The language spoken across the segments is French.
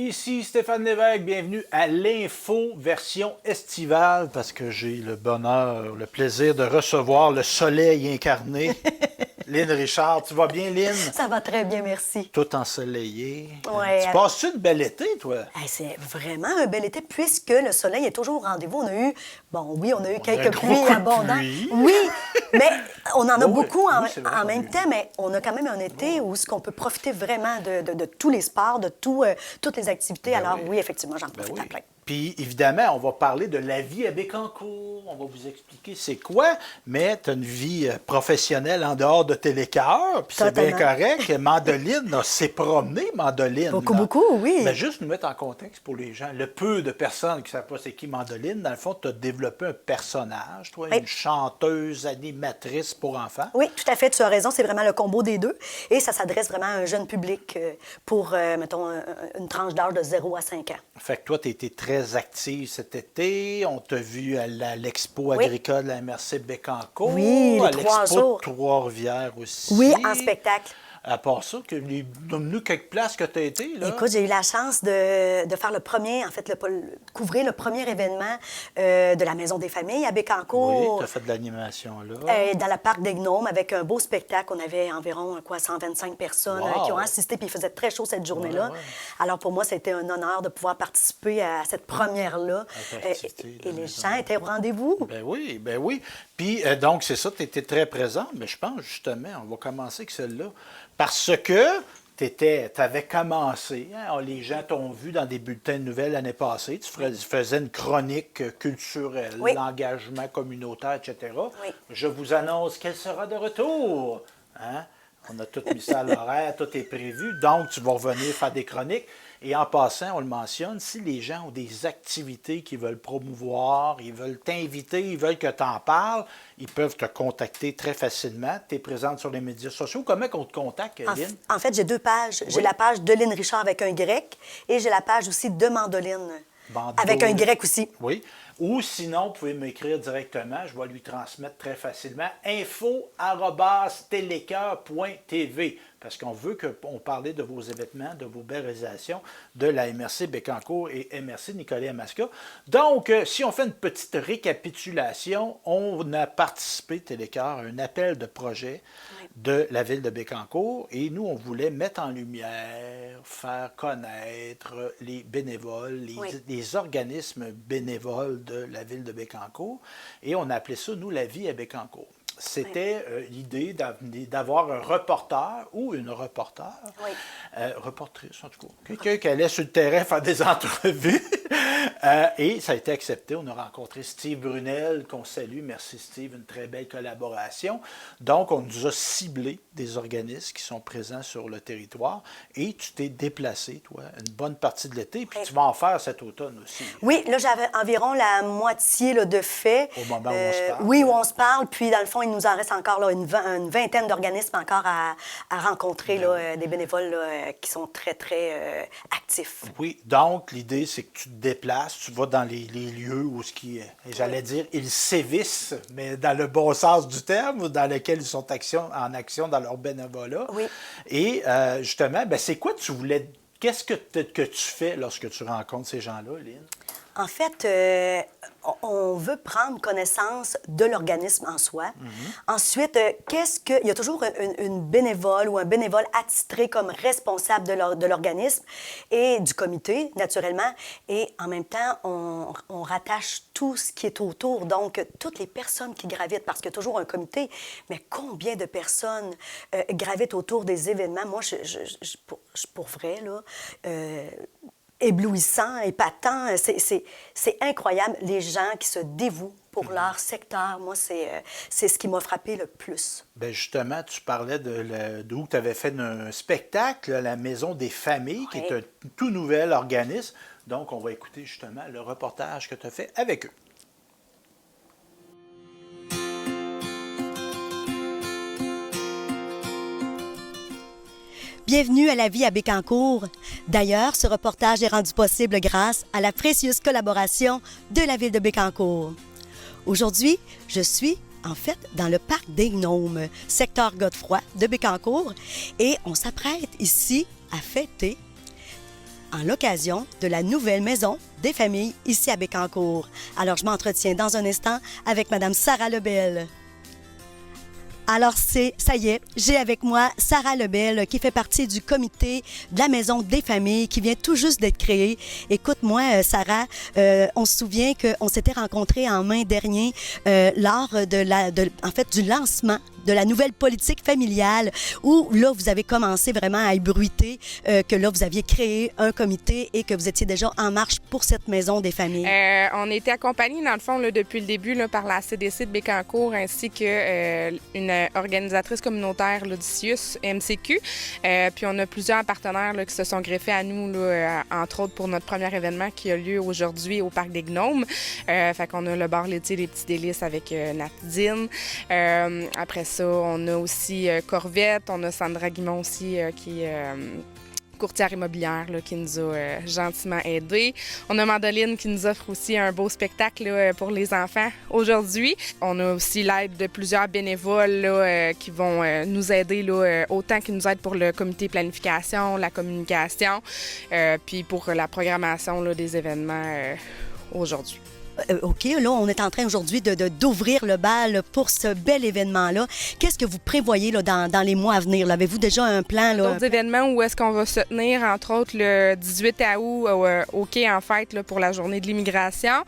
Ici Stéphane Lévesque, bienvenue à l'info version estivale parce que j'ai le bonheur, le plaisir de recevoir le soleil incarné. Lynn Richard, tu vas bien, Lynn? Ça va très bien, merci. Tout ensoleillé. Ouais, Tu passes-tu une belle été, toi? c'est vraiment un bel été puisque le soleil est toujours au rendez-vous. On a eu, quelques gros pluies coup de abondantes. pluie. Oui, mais on en a Oui, beaucoup oui, c'est vrai en qu'on a même eu. temps, mais on a quand même un été où on peut profiter vraiment de tous les sports, de toutes les activités. Ben Alors oui. oui, effectivement, j'en Ben profite oui. à plein. Puis, évidemment, on va parler de la vie à Bécancour. On va vous expliquer c'est quoi, mais tu as une vie professionnelle en dehors de Télécœur, puis c'est bien Totalement. correct. Mandoline, s'est promenée, Mandoline. Beaucoup, là. beaucoup, oui. Mais juste nous mettre en contexte pour les gens. Le peu de personnes qui ne savent pas c'est qui Mandoline, dans le fond, tu as développé un personnage, toi, Oui. une chanteuse, animatrice pour enfants. Oui, tout à fait, tu as raison, c'est vraiment le combo des deux. Et ça s'adresse vraiment à un jeune public pour, mettons, une tranche d'âge de 0 à 5 ans. Fait que toi, tu as été très active cet été. On t'a vu à l'expo Oui. agricole de la MRC Bécancour. Oui, les à 3 l'expo jours. de Trois-Rivières aussi. Oui, en spectacle. À part ça, donne-nous quelques places que tu as été, là. Écoute, j'ai eu la chance de faire le premier, en fait, couvrir le premier événement de la Maison des familles à Oui, Bécancour. tu as fait de l'animation là. Dans le parc des Gnomes, avec un beau spectacle. On avait environ 125 personnes Wow. qui ont assisté, puis il faisait très chaud cette journée-là. Ouais, ouais. Alors pour moi, c'était un honneur de pouvoir participer à cette première-là. cette activité de Et la les Maison. gens étaient au rendez-vous. Ben oui, ben oui. Puis, donc, c'est ça, tu étais très présente, mais je pense, justement, on va commencer avec celle-là. Parce que tu avais commencé, hein, les gens t'ont vu dans des bulletins de nouvelles l'année passée, tu faisais une chronique culturelle, Oui. l'engagement communautaire, etc. Oui. Je vous annonce qu'elle sera de retour. Hein? On a tout mis ça à l'horaire, tout est prévu. Donc, tu vas revenir faire des chroniques. Et en passant, on le mentionne, si les gens ont des activités qu'ils veulent promouvoir, ils veulent t'inviter, ils veulent que tu en parles, ils peuvent te contacter très facilement. Tu es présente sur les médias sociaux. Comment on te contacte, Lynn? En fait, j'ai 2 pages. J'ai la page de Lynn Richard avec un Y et j'ai la page aussi de Mandoline avec un Y aussi. Oui. Ou sinon, vous pouvez m'écrire directement. Je vais lui transmettre très facilement. info@telecoeur.tv parce qu'on veut qu'on parle de vos événements, de vos belles réalisations de la MRC Bécancour et MRC Nicolet-Amaska. Donc, si on fait une petite récapitulation, on a participé, Télécoeur, à un appel de projet de la ville de Bécancour et nous, on voulait mettre en lumière, faire connaître les bénévoles, les organismes bénévoles de la ville de Bécancour et on a appelé ça, nous, la vie à Bécancour. C'était l'idée d'avoir un reporter ou une reporter, reportrice en tout cas, quelqu'un qui allait sur le terrain faire des entrevues. Et ça a été accepté. On a rencontré Steve Brunel, qu'on salue. Merci Steve, une très belle collaboration. Donc, on nous a ciblé des organismes qui sont présents sur le territoire et tu t'es déplacé, toi, une bonne partie de l'été, puis tu vas en faire cet automne aussi. Oui, là, j'avais environ la moitié là, de fait. Au moment où on se parle. Oui, où on se parle. Puis, dans le fond, il nous en reste encore là, une vingtaine d'organismes encore à rencontrer, là, des bénévoles là, qui sont très, très actifs. Oui, donc l'idée, c'est que tu te déplaces, tu vas dans les lieux où j'allais dire, ils sévissent, mais dans le bon sens du terme, dans lequel ils sont en action dans leur bénévolat. Oui. Et justement, c'est quoi qu'est-ce que tu fais lorsque tu rencontres ces gens-là, Lynn? En fait, on veut prendre connaissance de l'organisme en soi. Ensuite, il y a toujours une bénévole ou un bénévole attitré comme responsable de l'organisme et du comité, naturellement. Et en même temps, on rattache tout ce qui est autour, donc toutes les personnes qui gravitent, parce qu'il y a toujours un comité, mais combien de personnes gravitent autour des événements? Moi, pour vrai, là... éblouissant, épatant. C'est incroyable, les gens qui se dévouent pour leur secteur. Moi, c'est ce qui m'a frappé le plus. Bien, justement, tu parlais d'où tu avais fait un spectacle, la Maison des familles, qui est un tout nouvel organisme. Donc, on va écouter justement le reportage que tu as fait avec eux. Bienvenue à la vie à Bécancour. D'ailleurs, ce reportage est rendu possible grâce à la précieuse collaboration de la ville de Bécancour. Aujourd'hui, je suis en fait dans le parc des Gnomes, secteur Godefroy de Bécancour, et on s'apprête ici à fêter en l'occasion de la nouvelle maison des familles ici à Bécancour. Alors, je m'entretiens dans un instant avec Mme Sarah Lebel. Alors, ça y est, j'ai avec moi Sarah Lebel qui fait partie du comité de la Maison des familles qui vient tout juste d'être créée. Écoute-moi, Sarah, on se souvient qu'on s'était rencontrés en mai dernier lors du lancement de la nouvelle politique familiale où là, vous avez commencé vraiment à ébruiter que là, vous aviez créé un comité et que vous étiez déjà en marche pour cette Maison des familles. On a été accompagnés, dans le fond, là, depuis le début là, par la CDC de Bécancour ainsi qu'une organisatrice communautaire là, du CIUS, MCQ. Puis on a plusieurs partenaires là, qui se sont greffés à nous, là, entre autres pour notre premier événement qui a lieu aujourd'hui au Parc des Gnomes. Fait qu'on a le bar laitier Les Petits Délices avec Natdine. Après ça, on a aussi Corvette, on a Sandra Guimond aussi qui courtière immobilière là, qui nous a gentiment aidés. On a Mandoline qui nous offre aussi un beau spectacle là, pour les enfants aujourd'hui. On a aussi l'aide de plusieurs bénévoles là, qui vont nous aider là, autant qu'ils nous aident pour le comité planification, la communication, puis pour la programmation là, des événements aujourd'hui. OK, là, on est en train aujourd'hui d'ouvrir le bal pour ce bel événement-là. Qu'est-ce que vous prévoyez là, dans les mois à venir? Avez-vous déjà un plan? D'autres événements où est-ce qu'on va se tenir, entre autres, le 18 août au quai en fête là, pour la journée de l'immigration.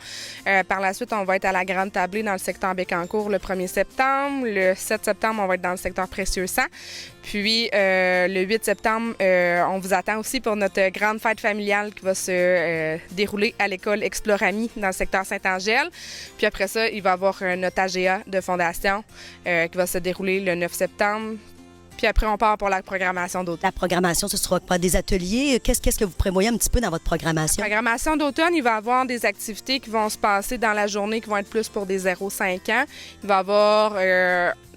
Par la suite, on va être à la Grande Tablée dans le secteur Bécancour le 1er septembre. Le 7 septembre, on va être dans le secteur Précieux-Sang. Puis, le 8 septembre, on vous attend aussi pour notre grande fête familiale qui va se dérouler à l'école Explorami dans le secteur Saint-Angèle. Puis après ça, il va y avoir notre AGA de fondation qui va se dérouler le 9 septembre. Puis après, on part pour la programmation d'automne. La programmation, ce sera pas des ateliers. Qu'est-ce que vous prévoyez un petit peu dans votre programmation? La programmation d'automne, il va y avoir des activités qui vont se passer dans la journée qui vont être plus pour des 0-5 ans. Il va y avoir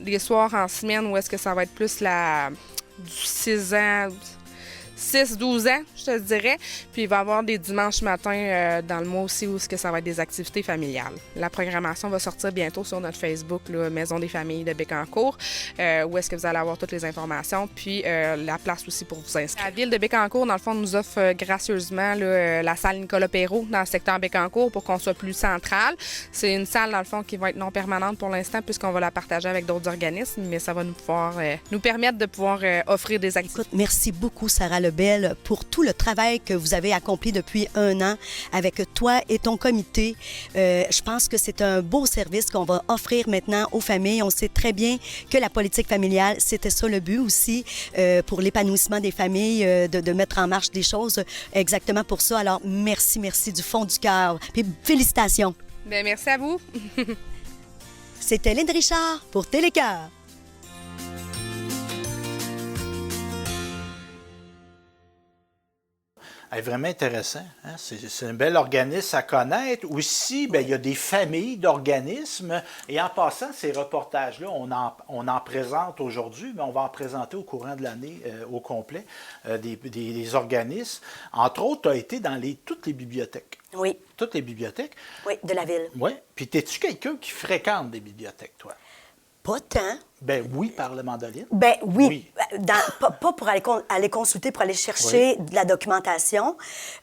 des soirs en semaine où est-ce que ça va être plus du 6 ans... 6-12 ans, je te dirais. Puis il va y avoir des dimanches matins dans le mois aussi où ça va être des activités familiales. La programmation va sortir bientôt sur notre Facebook, là, Maison des familles de Bécancour, où est-ce que vous allez avoir toutes les informations, puis la place aussi pour vous inscrire. La ville de Bécancour, dans le fond, nous offre gracieusement là, la salle Nicolas Perrault dans le secteur Bécancour pour qu'on soit plus central. C'est une salle, dans le fond, qui va être non permanente pour l'instant puisqu'on va la partager avec d'autres organismes, mais ça va nous permettre de pouvoir offrir des activités. Écoute, merci beaucoup, Sarah Lebel, pour tout le travail que vous avez accompli depuis 1 an avec toi et ton comité. Je pense que c'est un beau service qu'on va offrir maintenant aux familles. On sait très bien que la politique familiale, c'était ça le but aussi, pour l'épanouissement des familles, de mettre en marche des choses exactement pour ça. Alors, merci du fond du cœur. Puis félicitations. Bien, merci à vous. C'était Lynne Richard pour Télécœur. C'est vraiment intéressant. Hein? C'est un bel organisme à connaître. Aussi, bien, il y a des familles d'organismes. Et en passant, ces reportages-là, on en présente aujourd'hui, mais on va en présenter au courant de l'année au complet des organismes. Entre autres, tu as été dans toutes les bibliothèques. Oui. Toutes les bibliothèques. Oui, de la ville. Oui. Puis, es-tu quelqu'un qui fréquente des bibliothèques, toi? Pas tant. Ben oui, par le Mandoline. Ben oui. Pas pour aller consulter, pour aller chercher de la documentation,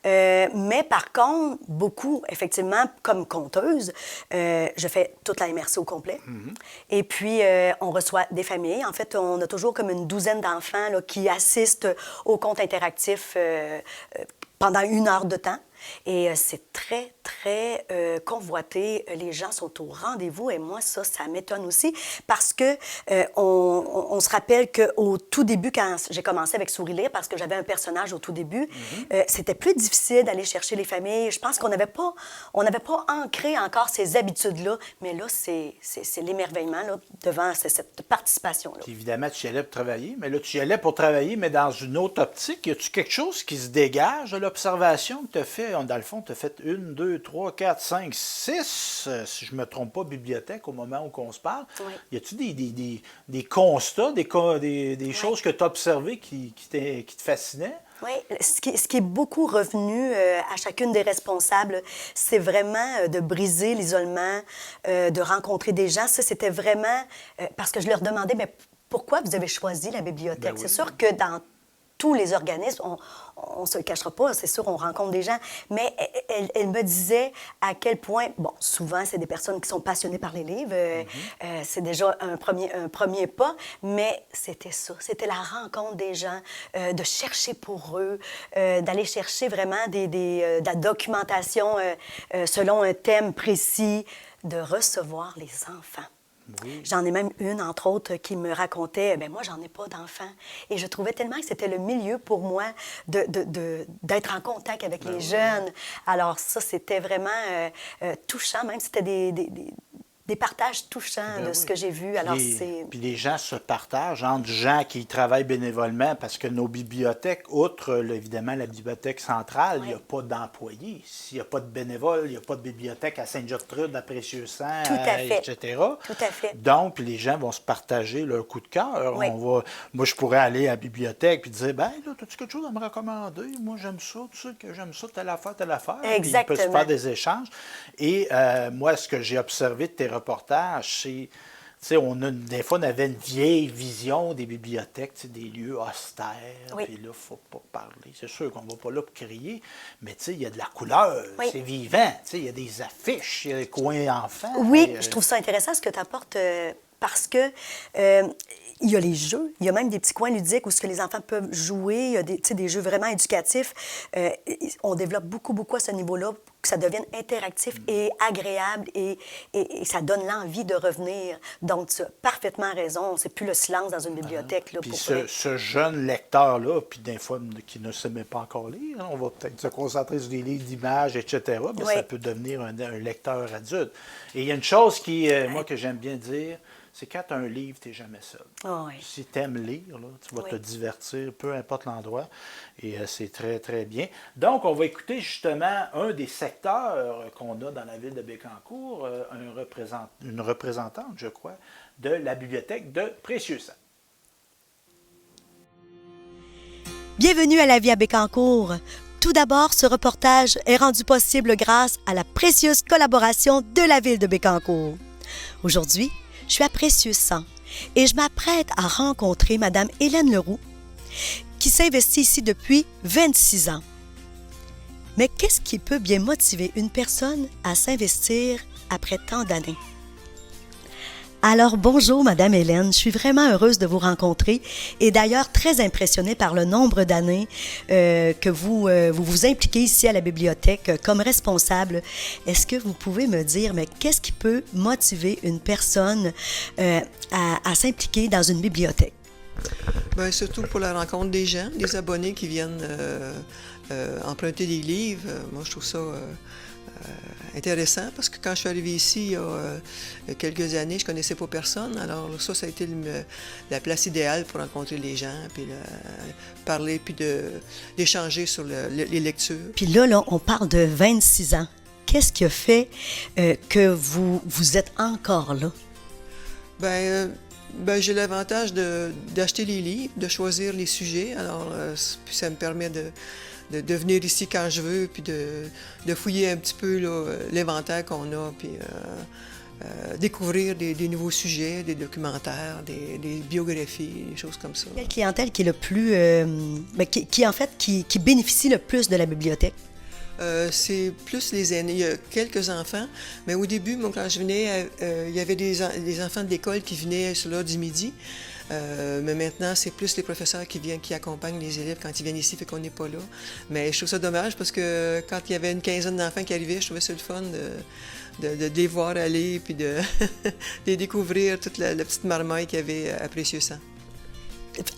mais par contre, beaucoup, effectivement, comme conteuse, je fais toute la MRC au complet. Mm-hmm. Et puis, on reçoit des familles. En fait, on a toujours comme une douzaine d'enfants là, qui assistent au compte interactif pendant 1 heure de temps. Et c'est très, très convoité. Les gens sont au rendez-vous et moi, ça m'étonne aussi parce que on se rappelle qu'au tout début, quand j'ai commencé avec Souris-Lire, parce que j'avais un personnage au tout début, c'était plus difficile d'aller chercher les familles. Je pense qu'on n'avait pas ancré encore ces habitudes-là, mais là, c'est l'émerveillement là, devant cette participation-là. Puis évidemment, tu y allais pour travailler, mais là, tu y allais pour travailler, mais dans une autre optique. Y a-tu quelque chose qui se dégage de l'observation que tu as fait? Dans le fond, tu as fait 1, 2, 3, 4, 5, 6, si je ne me trompe pas, bibliothèques au moment où on se parle. Oui. Y a-tu des constats, des choses que tu as observées qui te fascinaient? Oui, ce qui est beaucoup revenu à chacune des responsables, c'est vraiment de briser l'isolement, de rencontrer des gens. Ça, c'était vraiment parce que je leur demandais, mais pourquoi vous avez choisi la bibliothèque? Ben oui. C'est sûr que dans tous les organismes, on ne se le cachera pas, c'est sûr, on rencontre des gens, mais elle me disait à quel point, bon, souvent, c'est des personnes qui sont passionnées par les livres, c'est déjà un premier pas, mais c'était ça, c'était la rencontre des gens, de chercher pour eux, d'aller chercher vraiment de la documentation selon un thème précis, de recevoir les enfants. Oui. J'en ai même une, entre autres, qui me racontait, bien, moi, j'en ai pas d'enfants. Et je trouvais tellement que c'était le milieu pour moi d'être en contact avec les jeunes. Alors ça, c'était vraiment touchant, même c'était des partages touchants de ce que j'ai vu. Alors, Puis les gens se partagent entre gens qui travaillent bénévolement parce que nos bibliothèques, outre évidemment la bibliothèque centrale, il n'y a pas d'employés. S'il n'y a pas de bénévoles, il n'y a pas de bibliothèque à Sainte-Gertrude, à Précieux-Sang, etc. Tout à fait. Donc, les gens vont se partager leur coup de cœur. Oui. Moi, je pourrais aller à la bibliothèque et dire, ben là, as-tu quelque chose à me recommander? Moi, j'aime ça, tu sais que j'aime ça, telle affaire. Exactement. Puis, il peut se faire des échanges. Et moi, ce que j'ai observé de tes reportages, c'est, tu sais, des fois, on avait une vieille vision des bibliothèques, tu sais, des lieux austères. Oui. Puis là, il ne faut pas parler. C'est sûr qu'on ne va pas là pour crier, mais tu sais, il y a de la couleur, Oui. c'est vivant. Tu sais, il y a des affiches, il y a des coins enfants. Oui, je trouve ça intéressant ce que tu apportes parce que il y a les jeux, il y a même des petits coins ludiques où ce que les enfants peuvent jouer, il y a des jeux vraiment éducatifs. On développe beaucoup à ce niveau-là pour que ça devienne interactif et agréable et ça donne l'envie de revenir. Donc, tu as parfaitement raison, c'est plus le silence dans une bibliothèque. Là, Puis ce jeune lecteur-là, puis des fois qui ne sait même pas encore lire, on va peut-être se concentrer sur des livres d'images, etc., mais ça peut devenir un lecteur adulte. Et il y a une chose moi, que j'aime bien dire, c'est quand tu as un livre, tu n'es jamais seul. Si tu aimes lire, là, tu vas te divertir, peu importe l'endroit, et c'est très, très bien. Donc, on va écouter justement un des secteurs qu'on a dans la ville de Bécancour, une représentante, je crois, de la bibliothèque de Précieux-Sang. Bienvenue à La Vie à Bécancour. Tout d'abord, ce reportage est rendu possible grâce à la précieuse collaboration de la ville de Bécancour. Aujourd'hui, je suis à Précieux-Sang et je m'apprête à rencontrer Mme Hélène Leroux, qui s'investit ici depuis 26 ans. Mais qu'est-ce qui peut bien motiver une personne à s'investir après tant d'années? Alors, bonjour, Madame Hélène. Je suis vraiment heureuse de vous rencontrer et d'ailleurs très impressionnée par le nombre d'années que vous impliquez ici à la bibliothèque comme responsable. Est-ce que vous pouvez me dire, mais qu'est-ce qui peut motiver une personne à s'impliquer dans une bibliothèque? Bien, surtout pour la rencontre des gens, des abonnés qui viennent emprunter des livres. Moi, je trouve ça intéressant parce que quand je suis arrivée ici il y a quelques années, je ne connaissais pas personne. Alors ça a été la place idéale pour rencontrer les gens, puis parler, puis d'échanger sur les lectures. Puis là, on parle de 26 ans. Qu'est-ce qui a fait que vous êtes encore là? Ben, j'ai l'avantage d'acheter les livres, de choisir les sujets. Alors, puis ça me permet de venir ici quand je veux, puis de fouiller un petit peu l'inventaire qu'on a, puis découvrir des nouveaux sujets, des documentaires, des biographies, des choses comme ça. Quelle clientèle qui est le plus... qui bénéficie le plus de la bibliothèque? C'est plus les aînés. Il y a quelques enfants, mais au début, moi, quand je venais, il y avait des enfants de l'école qui venaient sur l'heure du midi. Mais maintenant, c'est plus les professeurs qui accompagnent les élèves quand ils viennent ici, fait qu'on n'est pas là. Mais je trouve ça dommage parce que quand il y avait une quinzaine d'enfants qui arrivaient, je trouvais ça le fun de les voir aller puis de découvrir toute la petite marmaille qu'il y avait à Précieux-Sang.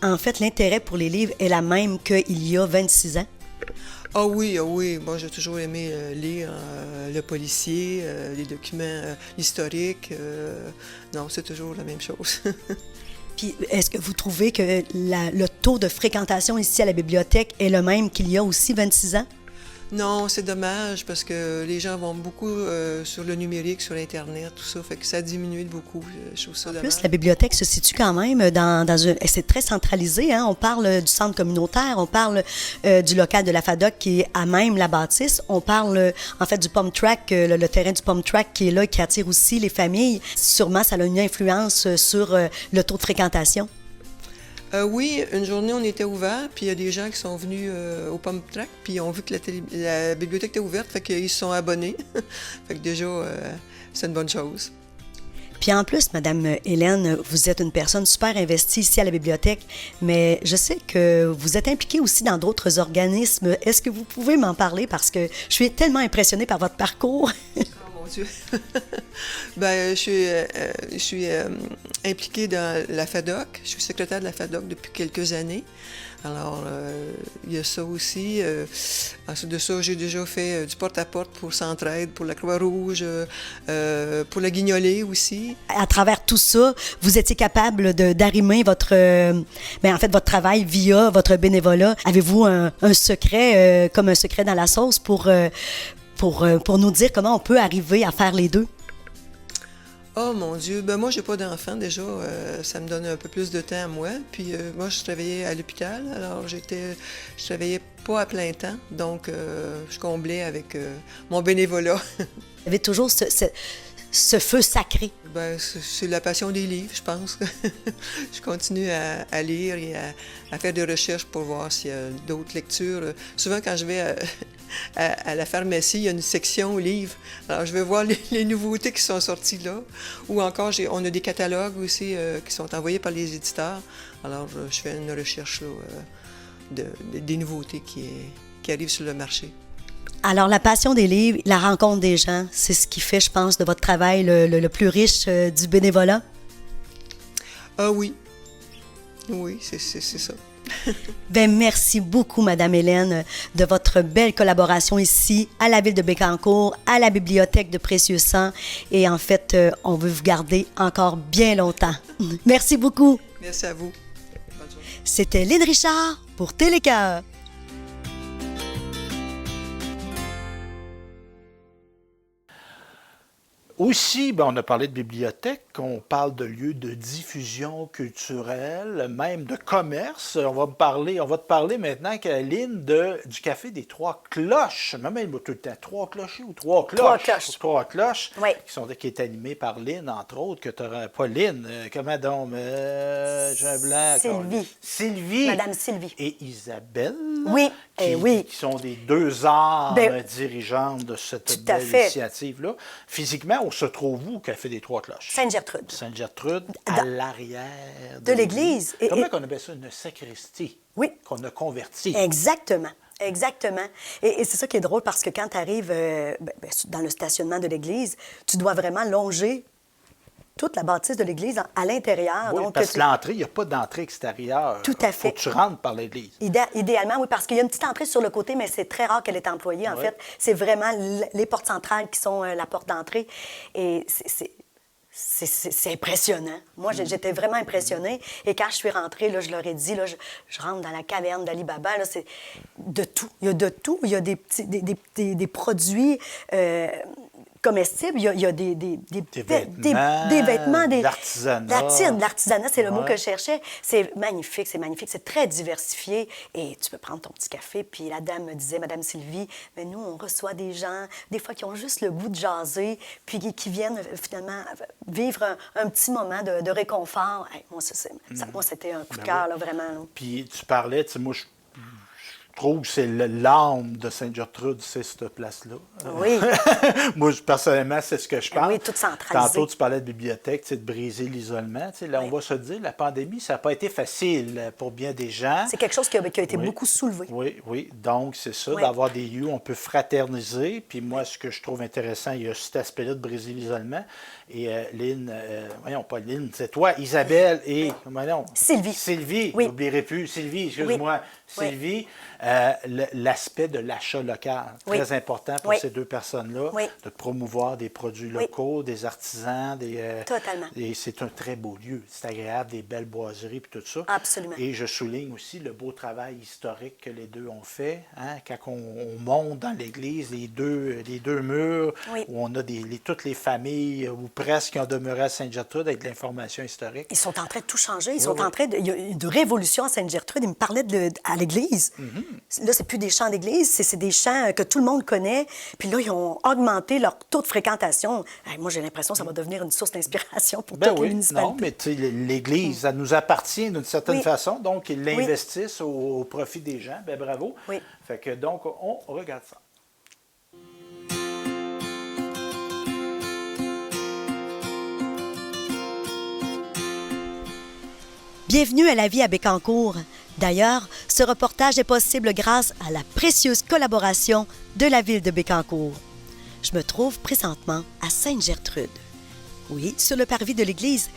En fait, l'intérêt pour les livres est la même qu'il y a 26 ans? Ah oui. Moi, j'ai toujours aimé lire le policier, les documents historiques. Non, c'est toujours la même chose. Puis, est-ce que vous trouvez que le taux de fréquentation ici à la bibliothèque est le même qu'il y a aussi 26 ans? Non, c'est dommage parce que les gens vont beaucoup sur le numérique, sur Internet, tout ça, fait que ça a diminué beaucoup. Je trouve ça dommage. En plus, la bibliothèque se situe quand même dans un... C'est très centralisé, hein? On parle du centre communautaire, on parle du local de la FADOC qui est à même la bâtisse, on parle en fait du Pump Track, le terrain du Pump Track qui est là, qui attire aussi les familles. Sûrement, ça a une influence sur le taux de fréquentation. Oui, une journée, on était ouvert, puis il y a des gens qui sont venus au Pump Track, puis ils ont vu que la bibliothèque était ouverte, fait qu'ils se sont abonnés. Fait que déjà, c'est une bonne chose. Puis en plus, Madame Hélène, vous êtes une personne super investie ici à la bibliothèque, mais je sais que vous êtes impliquée aussi dans d'autres organismes. Est-ce que vous pouvez m'en parler? Parce que je suis tellement impressionnée par votre parcours. Oh mon Dieu! Ben, je suis impliquée dans la FADOC. Je suis secrétaire de la FADOC depuis quelques années. Alors, il y a ça aussi. Ensuite de ça, j'ai déjà fait du porte-à-porte pour Centraide, pour la Croix-Rouge, pour la Guignolée aussi. À travers tout ça, vous étiez capable d'arrimer votre, en fait, votre travail via votre bénévolat. Avez-vous un secret, comme un secret dans la sauce pour nous dire comment on peut arriver à faire les deux? Oh mon Dieu, ben moi j'ai pas d'enfant déjà, ça me donne un peu plus de temps à moi. Puis moi je travaillais à l'hôpital, alors je travaillais pas à plein temps, donc je comblais avec mon bénévolat. Vous avez toujours ce feu sacré. Ben, c'est la passion des livres, je pense. Je continue à lire et à faire des recherches pour voir s'il y a d'autres lectures. Souvent, quand je vais à la pharmacie, il y a une section livres. Alors, je vais voir les nouveautés qui sont sorties là. Ou encore, on a des catalogues aussi qui sont envoyés par les éditeurs. Alors, je fais une recherche là, des nouveautés qui arrivent sur le marché. Alors, la passion des livres, la rencontre des gens, c'est ce qui fait, je pense, de votre travail le plus riche du bénévolat? Ah oui. Oui, c'est ça. Bien, merci beaucoup, Madame Hélène, de votre belle collaboration ici, à la ville de Bécancour, à la bibliothèque de Précieux Sang. Et en fait, on veut vous garder encore bien longtemps. Merci beaucoup. Merci à vous. Bonne journée. C'était Lynn Richard pour Télécœur. Aussi, ben, on a parlé de bibliothèque, on parle de lieux de diffusion culturelle, même de commerce. On va te parler maintenant, Caroline, du Café des Trois Cloches. Même tout le temps, Trois Clochers ou Trois Cloches? Trois Cloches, Oui. qui est animé par Lynn, entre autres, que tu n'auras pas Lynn, comment donc? J'ai un blanc. Sylvie. Madame Sylvie. Et Isabelle. Oui, qui sont des deux âmes Ben, dirigeantes de cette tout à belle fait. initiative-là. Physiquement, on se trouve où, au Café des Trois Cloches? Sainte-Gertrude. Sainte-Gertrude, à l'arrière de l'église. Comment on appelle ça? Une sacristie. Oui. Qu'on a convertie. Exactement. Exactement. Et c'est ça qui est drôle parce que quand tu arrives dans le stationnement de l'église, tu dois vraiment longer toute la bâtisse de l'église à l'intérieur. Oui, donc, parce que l'entrée, il n'y a pas d'entrée extérieure. Tout à fait. Il faut que tu rentres par l'église. Idéalement, oui, parce qu'il y a une petite entrée sur le côté, mais c'est très rare qu'elle est employée. En fait, c'est vraiment les portes centrales qui sont la porte d'entrée. Et c'est impressionnant. Moi, j'étais vraiment impressionnée. Et quand je suis rentrée, là, je leur ai dit, là, je rentre dans la caverne d'Ali Baba, là, c'est de tout. Il y a de tout. Il y a des produits comestibles. Il y a des vêtements, de l'artisanat. De l'artisanat, c'est le mot que je cherchais. C'est magnifique, c'est très diversifié. Et tu peux prendre ton petit café. Puis la dame me disait, Madame Sylvie, mais nous, on reçoit des gens, des fois, qui ont juste le goût de jaser, puis qui viennent finalement vivre un petit moment de réconfort. Hey, moi, moi, c'était un coup de cœur, là, vraiment. Là. Puis tu parlais, tu sais, moi, je trouve que c'est l'âme de Sainte-Gertrude, c'est cette place-là. Oui. Moi, personnellement, c'est ce que je pense. Oui, tout centralisé. Tantôt, tu parlais de bibliothèque, de briser l'isolement. Là, on va se dire, la pandémie, ça n'a pas été facile pour bien des gens. C'est quelque chose qui a été beaucoup soulevé. Oui. Donc, c'est ça, d'avoir des lieux où on peut fraterniser. Puis moi, ce que je trouve intéressant, il y a cet aspect-là de briser l'isolement. Et Lynn, voyons, pas Lynn, c'est toi, Isabelle et... Sylvie. Oui. N'oublierai plus. Sylvie, excuse-moi. Oui. Sylvie, l'aspect de l'achat local, très important pour ces deux personnes-là, de promouvoir des produits locaux, des artisans. Totalement. Et c'est un très beau lieu. C'est agréable, des belles boiseries puis tout ça. Absolument. Et je souligne aussi le beau travail historique que les deux ont fait. Hein, quand on monte dans l'église, les deux murs, où on a toutes les familles, ou presque, qui ont demeuré à Sainte-Gertrude avec de l'information historique. Ils sont en train de tout changer. Il y a une révolution à Sainte-Gertrude. Ils me parlaient à l'église. Là, c'est plus des chants d'église, c'est des chants que tout le monde connaît. Puis là, ils ont augmenté leur taux de fréquentation. Hey, moi, j'ai l'impression que ça va devenir une source d'inspiration pour toutes les municipalités. Non, mais tu sais, l'Église, ça nous appartient d'une certaine façon, donc ils l'investissent au profit des gens. Ben bravo. Oui. Fait que donc, on regarde ça. Bienvenue à La Vie à Bécancour. D'ailleurs, ce reportage est possible grâce à la précieuse collaboration de la ville de Bécancour. Je me trouve présentement à Sainte-Gertrude. Oui, sur le parvis de l'église,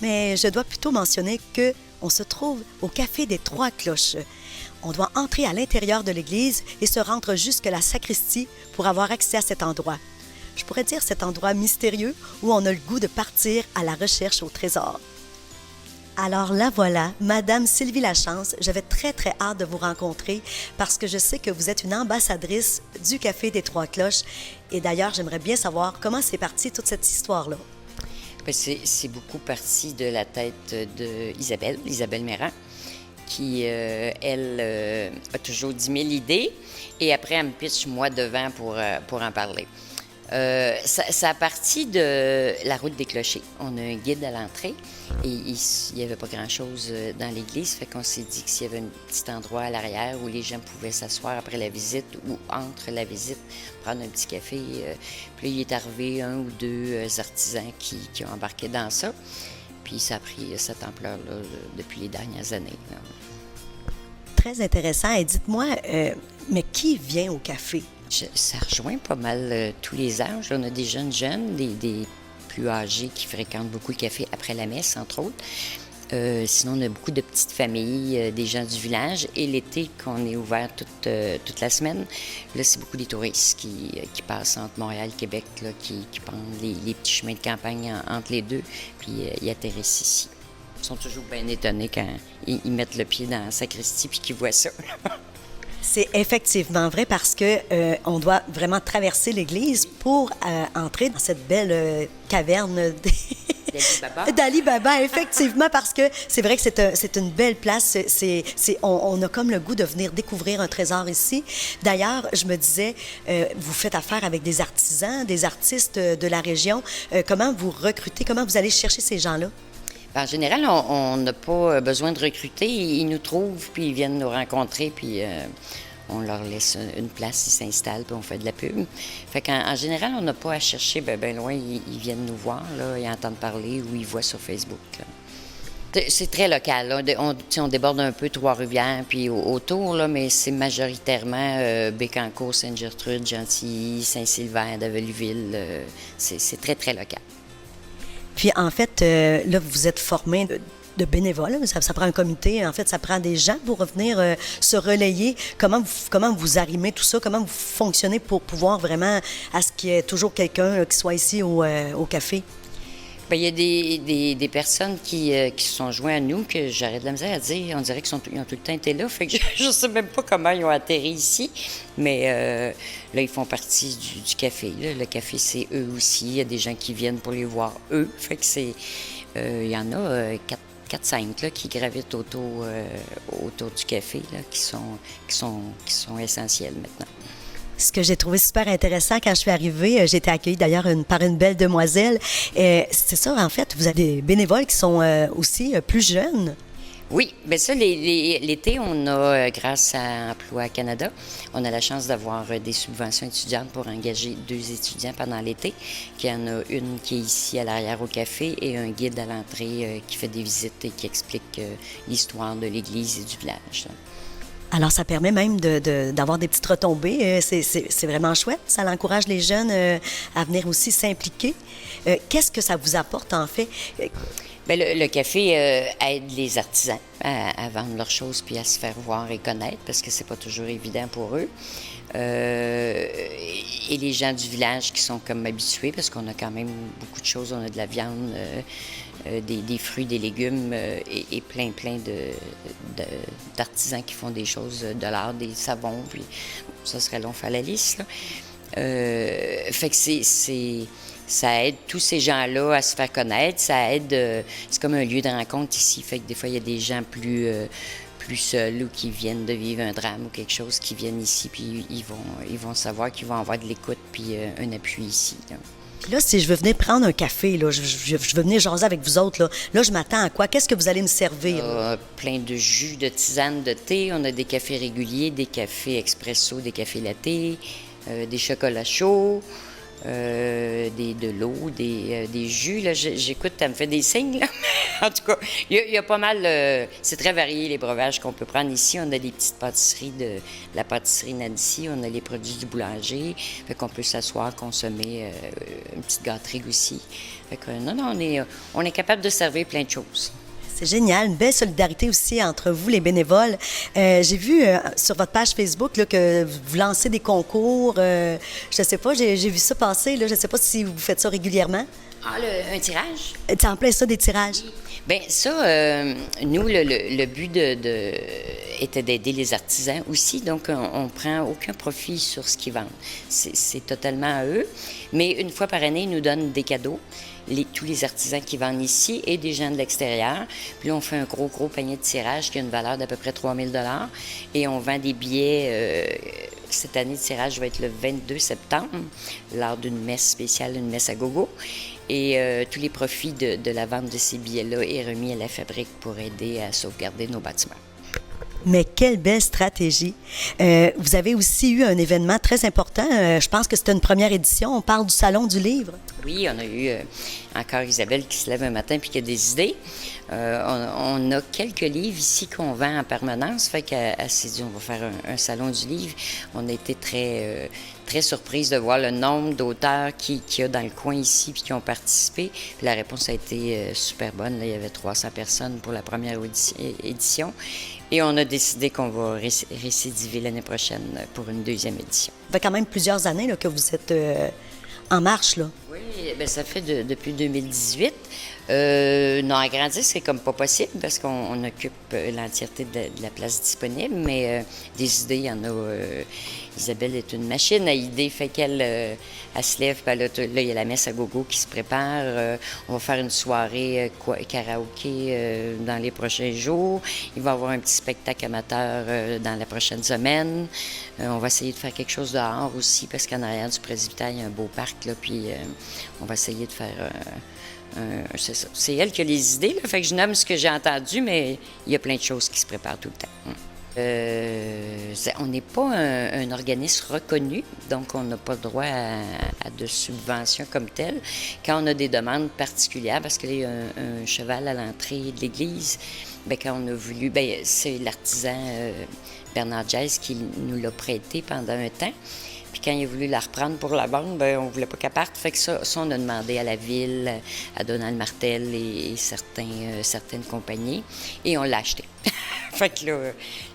mais je dois plutôt mentionner qu'on se trouve au Café des Trois Cloches. On doit entrer à l'intérieur de l'église et se rendre jusqu'à la sacristie pour avoir accès à cet endroit. Je pourrais dire cet endroit mystérieux où on a le goût de partir à la recherche au trésor. Alors la voilà, Madame Sylvie Lachance. J'avais très, très hâte de vous rencontrer parce que je sais que vous êtes une ambassadrice du Café des Trois Cloches. Et d'ailleurs, j'aimerais bien savoir comment c'est parti toute cette histoire-là. Bien, c'est beaucoup parti de la tête d'Isabelle Méran, qui, elle, a toujours 10 000 idées. Et après, elle me pitch moi devant pour en parler. Ça a parti de la route des clochers. On a un guide à l'entrée et il n'y avait pas grand-chose dans l'église. Fait qu'on s'est dit que s'il y avait un petit endroit à l'arrière où les gens pouvaient s'asseoir après la visite ou entre la visite, prendre un petit café. Puis là, il est arrivé 1 ou 2 artisans qui ont embarqué dans ça. Puis ça a pris cette ampleur-là depuis les dernières années. Là. Très intéressant. Et dites-moi, mais qui vient au café? Ça rejoint pas mal tous les âges. On a des jeunes, des plus âgés qui fréquentent beaucoup le café après la messe, entre autres. Sinon, on a beaucoup de petites familles, des gens du village. Et l'été, qu'on est ouvert toute la semaine, là, c'est beaucoup des touristes qui passent entre Montréal et Québec, là, qui prennent les petits chemins de campagne entre les deux, puis ils atterrissent ici. Ils sont toujours bien étonnés quand ils mettent le pied dans la sacristie puis qu'ils voient ça. C'est effectivement vrai parce que on doit vraiment traverser l'église pour entrer dans cette belle caverne d'Ali Baba, effectivement, parce que c'est vrai que c'est une belle place. On a comme le goût de venir découvrir un trésor ici. D'ailleurs, je me disais, vous faites affaire avec des artisans, des artistes de la région. Comment vous recrutez, comment vous allez chercher ces gens-là? En général, on n'a pas besoin de recruter. Ils nous trouvent, puis ils viennent nous rencontrer, puis on leur laisse une place, ils s'installent, puis on fait de la pub. Fait qu'en général, on n'a pas à chercher ben loin. Ils viennent nous voir, là, ils entendent parler ou ils voient sur Facebook. Là. C'est très local. Là. On déborde un peu Trois-Rivières, puis autour, là, mais c'est majoritairement Bécancour, Sainte-Gertrude, Gentilly, Saint-Sylvain, Davelueville. C'est très, très local. Puis, en fait, là, vous êtes formé de bénévoles. Ça prend un comité. En fait, ça prend des gens pour venir se relayer. Comment vous arrimez tout ça? Comment vous fonctionnez pour pouvoir vraiment à ce qu'il y ait toujours quelqu'un qui soit ici au café? Bien, il y a des personnes qui se sont joints à nous que j'arrête de la misère à dire. On dirait qu'ils ont tout le temps été là. Fait que je ne sais même pas comment ils ont atterri ici. Mais là, ils font partie du café. Là. Le café, c'est eux aussi. Il y a des gens qui viennent pour les voir eux. Fait que il y en a 4-5 là, qui gravitent autour du café, là, qui sont essentiels maintenant. Ce que j'ai trouvé super intéressant quand je suis arrivée, j'ai été accueillie d'ailleurs par une belle demoiselle. C'est ça, en fait, vous avez des bénévoles qui sont aussi plus jeunes. Oui, bien ça, l'été, on a, grâce à Emploi Canada, on a la chance d'avoir des subventions étudiantes pour engager 2 étudiants pendant l'été. Il y en a une qui est ici à l'arrière au café et un guide à l'entrée qui fait des visites et qui explique l'histoire de l'église et du village. Alors, ça permet même d'avoir des petites retombées. C'est vraiment chouette. Ça encourage les jeunes à venir aussi s'impliquer. Qu'est-ce que ça vous apporte, en fait? Bien, le café aide les artisans à vendre leurs choses puis à se faire voir et connaître parce que c'est pas toujours évident pour eux. Et les gens du village qui sont comme habitués parce qu'on a quand même beaucoup de choses. On a de la viande, des fruits, des légumes et plein d'artisans qui font des choses de l'art, des savons, puis ça serait long faire la liste, là. Fait que ça aide tous ces gens-là à se faire connaître, ça aide, c'est comme un lieu de rencontre ici, fait que des fois il y a des gens plus plus seuls ou qui viennent de vivre un drame ou quelque chose, qui viennent ici, puis ils vont savoir qu'ils vont avoir de l'écoute puis un appui ici, là. Puis là, si je veux venir prendre un café, là, je veux venir jaser avec vous autres, là, je m'attends à quoi? Qu'est-ce que vous allez me servir? Plein de jus, de tisanes, de thé. On a des cafés réguliers, des cafés expresso, des cafés latte, des chocolats chauds, de l'eau, des jus. Là, j'écoute, ça me fait des signes. Là. En tout cas, il y a pas mal. C'est très varié les breuvages qu'on peut prendre ici. On a des petites pâtisseries de la pâtisserie Nancy. On a les produits du boulanger. Fait qu'on peut s'asseoir, consommer une petite gâterie aussi. Fait que non, on est capable de servir plein de choses. C'est génial, une belle solidarité aussi entre vous, les bénévoles. J'ai vu sur votre page Facebook là, que vous lancez des concours. Je ne sais pas, j'ai vu ça passer. Là, je ne sais pas si vous faites ça régulièrement. Ah, un tirage? Tu en plein ça, des tirages? Bien, ça, nous, le but était d'aider les artisans aussi. Donc, on ne prend aucun profit sur ce qu'ils vendent. C'est totalement à eux. Mais une fois par année, ils nous donnent des cadeaux. Tous les artisans qui vendent ici et des gens de l'extérieur. Puis là, on fait un gros panier de tirage qui a une valeur d'à peu près 3 000 $ et on vend des billets. Cette année, le tirage va être le 22 septembre, lors d'une messe spéciale, une messe à gogo. Et tous les profits de la vente de ces billets-là est remis à la fabrique pour aider à sauvegarder nos bâtiments. Mais quelle belle stratégie. Vous avez aussi eu un événement très important. Je pense que c'était une première édition. On parle du Salon du livre. Oui, on a eu encore Isabelle qui se lève un matin puis qui a des idées. On a quelques livres ici qu'on vend en permanence. Fait qu'elle s'est dit, on va faire un Salon du livre. On a été très surprise de voir le nombre d'auteurs qu'il y a dans le coin ici puis qui ont participé. Puis la réponse a été super bonne. Là, il y avait 300 personnes pour la première édition. Et on a décidé qu'on va récidiver l'année prochaine pour une deuxième édition. Ça fait quand même plusieurs années là, que vous êtes en marche, là. Oui, bien, ça fait depuis 2018. Non, agrandir, c'est comme pas possible parce qu'on occupe l'entièreté de la place disponible, mais des idées, il y en a. Isabelle est une machine à idées, fait qu'elle elle se lève, puis là, il y a la messe à gogo qui se prépare. On va faire une soirée karaoké dans les prochains jours. Il va y avoir un petit spectacle amateur dans la prochaine semaine. On va essayer de faire quelque chose dehors aussi, parce qu'en arrière du presbytère, il y a un beau parc, là, puis on va essayer de faire... c'est ça. C'est elle qui a les idées, là, fait que je nomme ce que j'ai entendu, mais il y a plein de choses qui se préparent tout le temps. On n'est pas un organisme reconnu, donc on n'a pas droit à de subventions comme telles. Quand on a des demandes particulières, parce qu'il y a un cheval à l'entrée de l'église, bien, quand on a voulu, bien, c'est l'artisan Bernard Jazz qui nous l'a prêté pendant un temps. Puis quand il a voulu la reprendre pour la vendre, bien, on ne voulait pas qu'elle parte. Fait que ça, on a demandé à la ville, à Donald Martel et certaines compagnies, et on l'a acheté. Fait que là,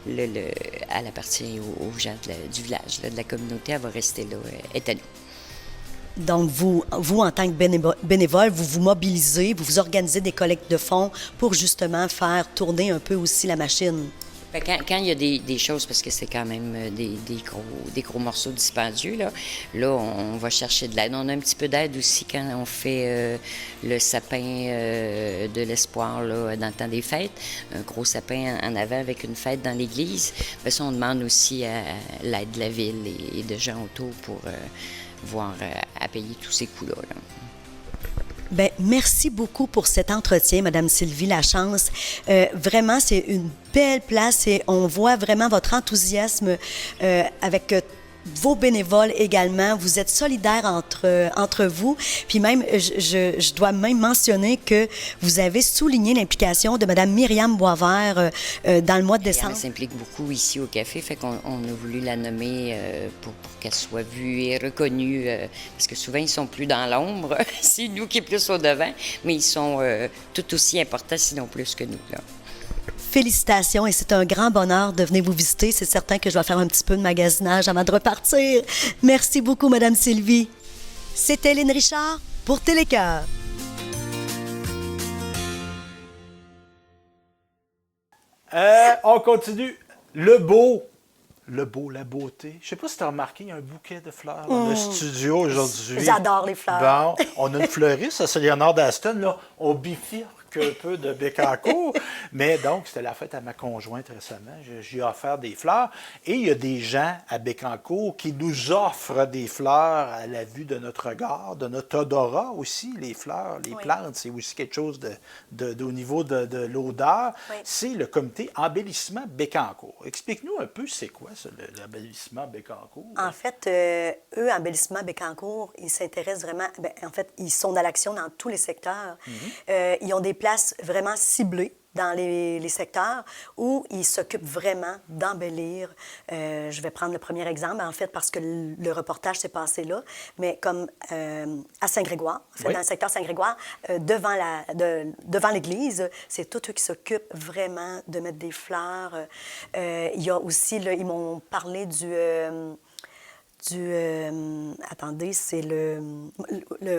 elle appartient aux gens du village, là, de la communauté, elle va rester là, est à nous. Donc, vous, en tant que bénévole, vous vous mobilisez, vous organisez des collectes de fonds pour justement faire tourner un peu aussi la machine. Quand il y a des choses, parce que c'est quand même des gros morceaux dispendieux, là, on va chercher de l'aide. On a un petit peu d'aide aussi quand on fait le sapin de l'espoir là, dans le temps des fêtes. Un gros sapin en avant avec une fête dans l'église. Bien, ça, on demande aussi à l'aide de la ville et de gens autour pour voir à payer tous ces coûts-là. Là. Bien, merci beaucoup pour cet entretien, Madame Sylvie Lachance. Vraiment, c'est une belle place et on voit vraiment votre enthousiasme avec vos bénévoles également. Vous êtes solidaires entre vous. Puis même, je dois même mentionner que vous avez souligné l'implication de Mme Myriam Boisvert dans le mois de décembre. Elle s'implique beaucoup ici au café, fait qu'on a voulu la nommer pour qu'elle soit vue et reconnue, parce que souvent, ils sont plus dans l'ombre. C'est nous qui est plus au devant, mais ils sont tout aussi importants, sinon plus que nous, là. Félicitations et c'est un grand bonheur de venir vous visiter. C'est certain que je vais faire un petit peu de magasinage avant de repartir. Merci beaucoup, Madame Sylvie. C'était Lynn Richard pour Télécœur. On continue. La beauté. Je ne sais pas si tu as remarqué, il y a un bouquet de fleurs dans le studio aujourd'hui. J'adore les fleurs. Bon, on a une fleuriste, ça, c'est Léonard d'Aston, là. On bifurque qu'un peu de Bécancour. Mais donc, c'était la fête à ma conjointe récemment. J'ai offert des fleurs. Et il y a des gens à Bécancour qui nous offrent des fleurs à la vue de notre regard, de notre odorat aussi. Les fleurs, les plantes, c'est aussi quelque chose au niveau de l'odeur. Oui. C'est le comité Embellissement Bécancour. Explique-nous un peu c'est quoi ça, l'embellissement Bécancour. En fait, eux, Embellissement Bécancour, ils s'intéressent vraiment... en fait, ils sont dans l'action dans tous les secteurs. Ils ont des places vraiment ciblées dans les secteurs où ils s'occupent vraiment d'embellir. Je vais prendre le premier exemple, en fait, parce que le reportage s'est passé là, mais comme à Saint-Grégoire, dans le secteur Saint-Grégoire, devant l'église, c'est tout eux qui s'occupent vraiment de mettre des fleurs. Il y a aussi, là, ils m'ont parlé attendez, c'est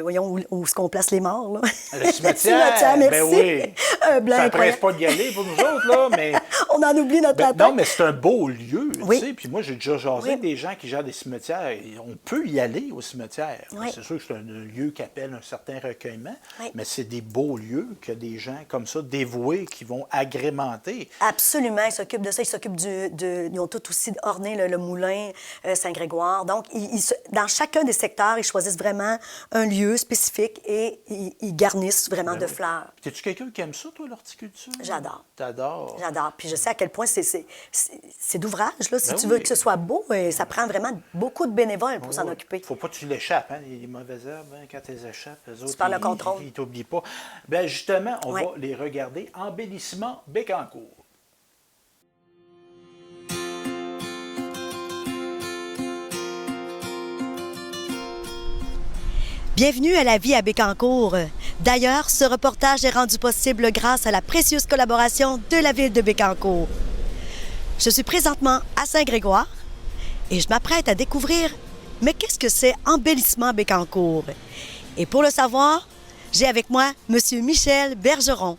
voyons, où est-ce qu'on place les morts, là? Le cimetière, merci. Ben oui. Un blanc Ça ne incroyable. presse pas d'y aller pour nous autres, là, mais... On en oublie notre Ben, tête. non, mais c'est un beau lieu, Oui. tu sais. Puis moi, j'ai déjà jasé Oui. avec des gens qui gèrent des cimetières. Et on peut y aller au cimetière. Oui. C'est sûr que c'est un lieu qui appelle un certain recueillement, Oui. mais c'est des beaux lieux que des gens comme ça, dévoués, qui vont agrémenter. Absolument, ils s'occupent de ça. Ils s'occupent ils ont tout aussi orné le moulin Saint-Grégoire. Donc, dans chacun des secteurs, ils choisissent vraiment un lieu spécifique et ils garnissent vraiment de fleurs. Es-tu quelqu'un qui aime ça, toi, l'horticulture? J'adore. T'adores? J'adore. Puis je sais à quel point c'est d'ouvrage, là. Si Ben tu veux oui. que ce soit beau, ça prend vraiment beaucoup de bénévoles pour s'en occuper. Faut pas que tu l'échappes, hein, les mauvaises herbes, hein, quand tu les échappes, eux autres, perds le contrôle. Ils t'oublient pas. Bien, justement, on Ouais. va les regarder. Embellissement Bécancour. Bienvenue à La Vie à Bécancour. D'ailleurs, ce reportage est rendu possible grâce à la précieuse collaboration de la ville de Bécancour. Je suis présentement à Saint-Grégoire et je m'apprête à découvrir, mais qu'est-ce que c'est Embellissement Bécancour? Et pour le savoir, j'ai avec moi M. Michel Bergeron.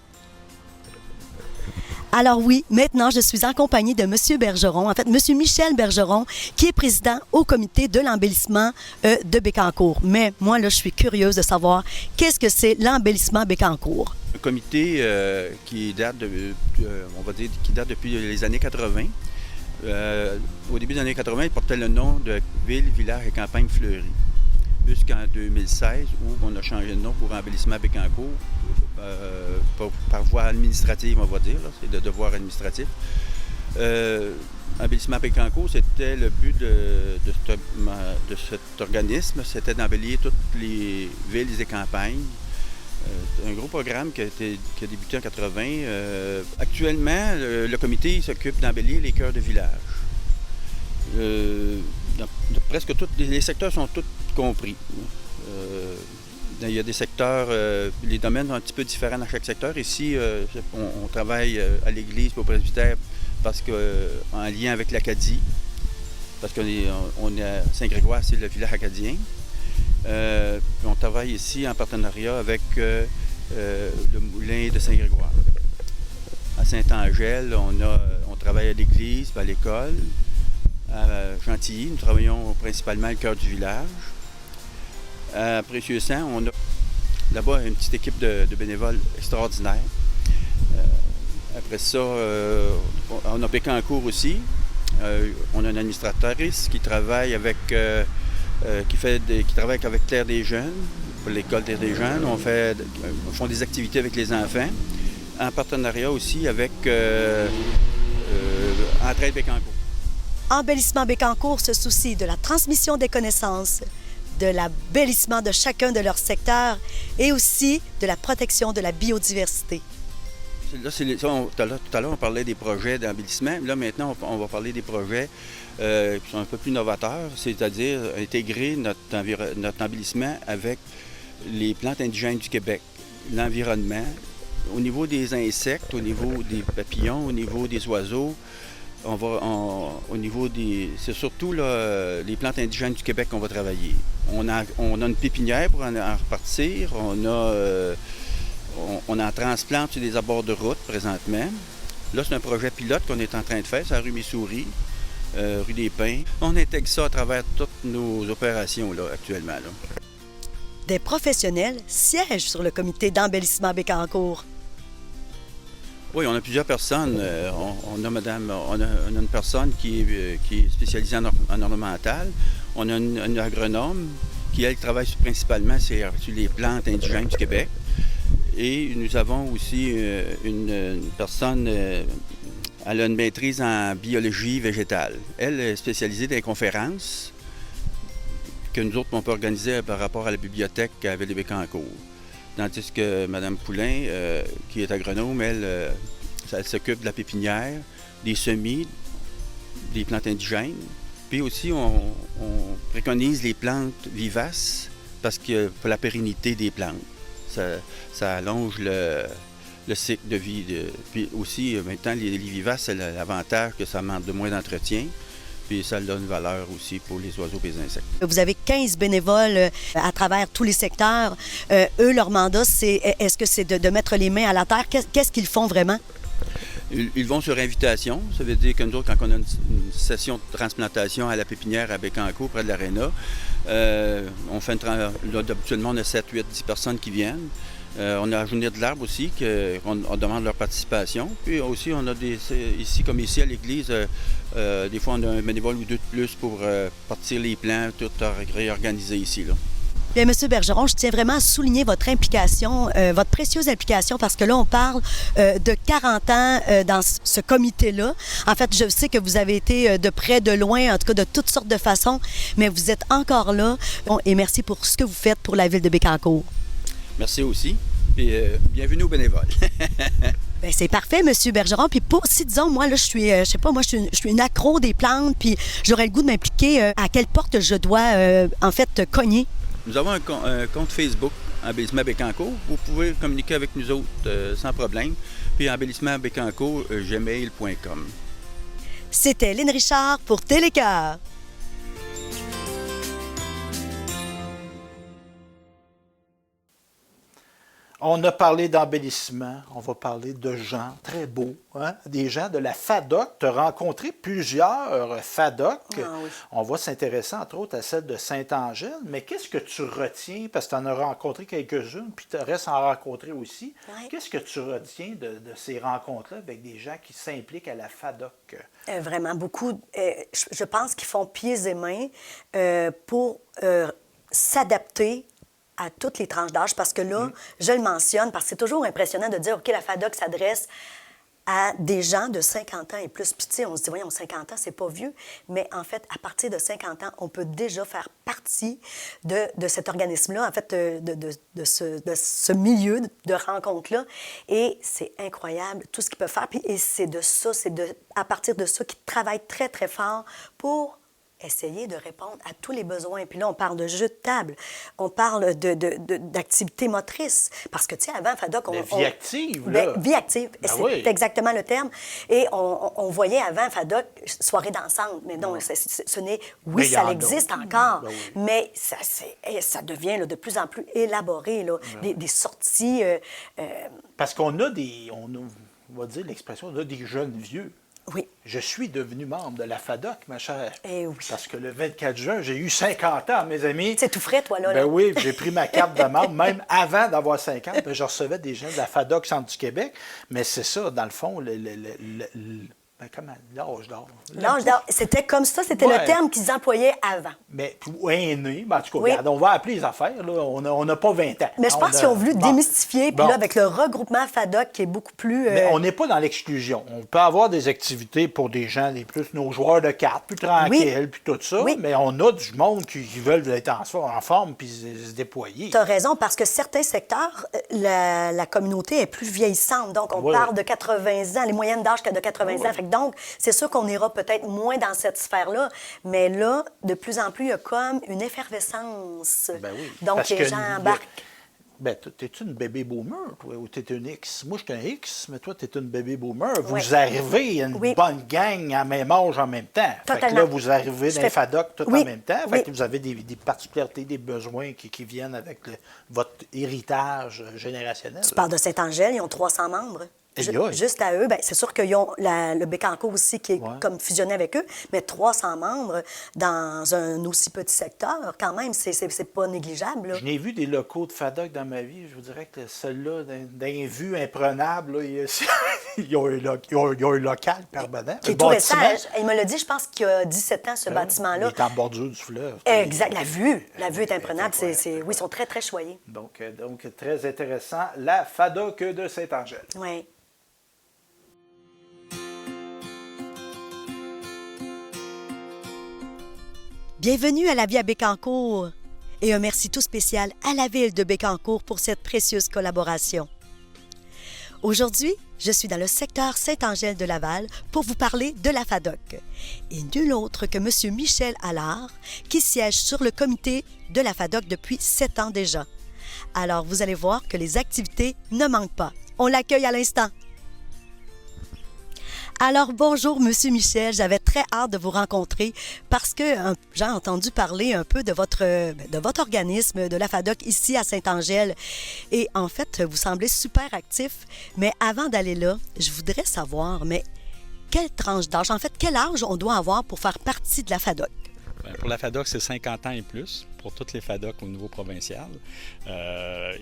Alors oui, maintenant, je suis en compagnie de M. Bergeron, en fait, M. Michel Bergeron, qui est président au comité de l'embellissement de Bécancour. Mais moi, là, je suis curieuse de savoir qu'est-ce que c'est l'embellissement Bécancour. Un comité qui date depuis les années 80. Au début des années 80, il portait le nom de Ville, Village et Campagne Fleurie. Jusqu'en 2016, où on a changé de nom pour Embellissement Bécancour, par voie administrative, on va dire, là, c'est de devoir administratif. Embellissement Bécancour, c'était le but de cet organisme, c'était d'embellir toutes les villes et campagnes. C'est un gros programme qui a débuté en 80. Actuellement, le comité s'occupe d'embellir les cœurs de village. Presque tous les secteurs sont tous compris. Il y a des secteurs, les domaines sont un petit peu différents dans chaque secteur. Ici, on travaille à l'église et au presbytère en lien avec l'Acadie, parce qu'on est à Saint-Grégoire, c'est le village acadien. On travaille ici en partenariat avec le moulin de Saint-Grégoire. À Saint-Angèle, on travaille à l'église, à l'école. À Chantilly, nous travaillons principalement le cœur du village. À Précieux-Sang, on a là-bas une petite équipe de bénévoles extraordinaires. Après ça, on a Bécancour aussi. On a une administratrice qui travaille avec Terre des Jeunes, pour l'école Terre des Jeunes. On font des activités avec les enfants, en partenariat aussi avec Entraide Bécancour. Embellissement Bécancour se soucie de la transmission des connaissances, de l'embellissement de chacun de leurs secteurs et aussi de la protection de la biodiversité. Là, tout à l'heure, on parlait des projets d'embellissement. Là, maintenant, on va parler des projets qui sont un peu plus novateurs, c'est-à-dire intégrer notre embellissement avec les plantes indigènes du Québec, l'environnement, au niveau des insectes, au niveau des papillons, au niveau des oiseaux. C'est surtout là, les plantes indigènes du Québec qu'on va travailler. On a une pépinière pour en repartir. On en transplante sur des abords de route présentement. Là, c'est un projet pilote qu'on est en train de faire, c'est à rue Missouri, rue des Pins. On intègre ça à travers toutes nos opérations là, actuellement. Là. Des professionnels siègent sur le comité d'embellissement Bécancour. Oui, on a plusieurs personnes. On a une personne qui est spécialisée en ornemental. On a une agronome qui, elle, travaille principalement sur les plantes indigènes du Québec. Et nous avons aussi une personne, elle a une maîtrise en biologie végétale. Elle est spécialisée dans les conférences que nous autres, on peut organiser par rapport à la bibliothèque à Ville-des-Bécancour. Tandis que Mme Poulain, qui est agronome, elle s'occupe de la pépinière, des semis, des plantes indigènes. Puis aussi, on préconise les plantes vivaces parce que pour la pérennité des plantes. Ça allonge le cycle de vie. Puis aussi, maintenant, les vivaces, c'est l'avantage que ça demande de moins d'entretien. Puis ça donne une valeur aussi pour les oiseaux et les insectes. Vous avez 15 bénévoles à travers tous les secteurs. Eux, leur mandat, est-ce que c'est de mettre les mains à la terre? Qu'est-ce qu'ils font vraiment? Ils vont sur invitation. Ça veut dire que nous autres, quand on a une session de transplantation à la pépinière à Bécancour, près de l'Aréna, on fait habituellement, on a 7, 8, 10 personnes qui viennent. On a la journée de l'arbre aussi, on demande leur participation. Puis aussi, on a comme ici à l'église, des fois, on a un bénévole ou deux de plus pour partir les plants, tout réorganiser ici, là. Bien, M. Bergeron, je tiens vraiment à souligner votre implication, votre précieuse implication, parce que là, on parle de 40 ans dans ce comité-là. En fait, je sais que vous avez été de près, de loin, en tout cas de toutes sortes de façons, mais vous êtes encore là. Bon, et merci pour ce que vous faites pour la ville de Bécancour. Merci aussi. Et bienvenue aux bénévoles. Bien, c'est parfait, M. Bergeron. Puis si, disons, moi, là, je suis, je sais pas, moi, je suis une accro des plantes, puis j'aurais le goût de m'impliquer, à quelle porte je dois, en fait, cogner? Nous avons un compte Facebook, Embellissement Bécancour. Vous pouvez communiquer avec nous autres sans problème. Puis embellissementbécancour@gmail.com. C'était Lynn Richard pour Télécœur. On a parlé d'embellissement, on va parler de gens très beaux, hein? Des gens de la FADOC. Tu as rencontré plusieurs FADOC. Ah oui. On va s'intéresser entre autres à celle de Saint-Angèle. Mais qu'est-ce que tu retiens, parce que tu en as rencontré quelques-unes, puis tu restes à en rencontrer aussi. Oui. Qu'est-ce que tu retiens de ces rencontres-là avec des gens qui s'impliquent à la FADOC? Vraiment beaucoup. Je pense qu'ils font pieds et mains pour s'adapter à toutes les tranches d'âge, parce que là, je le mentionne, parce que c'est toujours impressionnant de dire, OK, la FADOC s'adresse à des gens de 50 ans et plus. Puis, tu sais, on se dit, voyons, 50 ans, c'est pas vieux. Mais en fait, à partir de 50 ans, on peut déjà faire partie de cet organisme-là, en fait, de ce milieu de rencontres-là. Et c'est incroyable, tout ce qu'ils peuvent faire. Puis, et c'est à partir de ça qu'ils travaillent très, très fort pour essayer de répondre à tous les besoins. Puis là, on parle de jeux de table, on parle d'activités motrices. Parce que, tu sais, avant, FADOC... Vie active, là. Vie active, c'est exactement le terme. Et on voyait avant FADOC, soirée dansante, mais non, ce n'est... Oui, ça existe encore, mais ça devient là, de plus en plus élaboré, là, des sorties... Parce qu'on a on va dire l'expression, on a des jeunes vieux. Oui. Je suis devenu membre de la FADOC, ma chère. Eh oui. Parce que le 24 juin, j'ai eu 50 ans, mes amis. C'est tout frais, toi, là. Ben oui, j'ai pris ma carte de membre, même avant d'avoir 50. Je recevais des gens de la FADOC Centre du Québec. Mais c'est ça, dans le fond, comment? L'âge d'or. L'âge d'or. C'était comme ça, c'était le terme qu'ils employaient avant. Mais aîné, en tout cas, regarde, on va appeler les affaires, là. On n'a pas 20 ans. Mais je pense qu'ils ont voulu démystifier, puis là, avec le regroupement FADOC qui est beaucoup plus... Mais on n'est pas dans l'exclusion. On peut avoir des activités pour des gens, nos joueurs de cartes, plus tranquilles, puis tout ça, mais on a du monde qui veulent être en forme puis se déployer. Tu as raison, parce que certains secteurs, la communauté est plus vieillissante. Donc, on parle de 80 ans, les moyennes d'âge de 80 ans. Fait que donc, c'est sûr qu'on ira peut-être moins dans cette sphère-là, mais là, de plus en plus, il y a comme une effervescence. Ben oui, donc, les gens embarquent. Ben, t'es-tu une bébé boomer, toi, ou t'es une X? Moi, je suis un X, mais toi, t'es une bébé boomer. Vous arrivez à une bonne gang à même âge en même temps. Fait que là, vous arrivez dans les FADOC tout en même temps. Fait que vous avez des particularités, des besoins qui viennent avec votre héritage générationnel. Tu parles de Saint-Angèle, ils ont 300 membres. Juste à eux, bien, c'est sûr qu'ils ont le Bécancour aussi qui est comme fusionné avec eux, mais 300 membres dans un aussi petit secteur, quand même, c'est pas négligeable. Là. Je n'ai vu des locaux de FADOC dans ma vie. Je vous dirais que celui-là, d'un vue imprenable, là, ils ont un local permanent. Qui est tout récent. Il me l'a dit, je pense qu'il y a 17 ans, ce bâtiment-là. Il est en bordure du fleuve. Exact. La vue est imprenable. Oui, ils sont très, très choyés. Donc, très intéressant. La FADOC de Saint-Angèle. Oui. Bienvenue à la vie à Bécancour et un merci tout spécial à la ville de Bécancour pour cette précieuse collaboration. Aujourd'hui, je suis dans le secteur Saint-Angèle de Laval pour vous parler de la FADOC et nul autre que M. Michel Allard qui siège sur le comité de la FADOC depuis 7 ans déjà. Alors, vous allez voir que les activités ne manquent pas. On l'accueille à l'instant. Alors, bonjour, Monsieur Michel. J'avais très hâte de vous rencontrer parce que j'ai entendu parler un peu de votre organisme, de la FADOC ici à Saint-Angèle. Et en fait, vous semblez super actif. Mais avant d'aller là, je voudrais savoir, mais quelle tranche d'âge, en fait, quel âge on doit avoir pour faire partie de la FADOC? Pour la FADOC, c'est 50 ans et plus, pour toutes les FADOC au niveau provincial.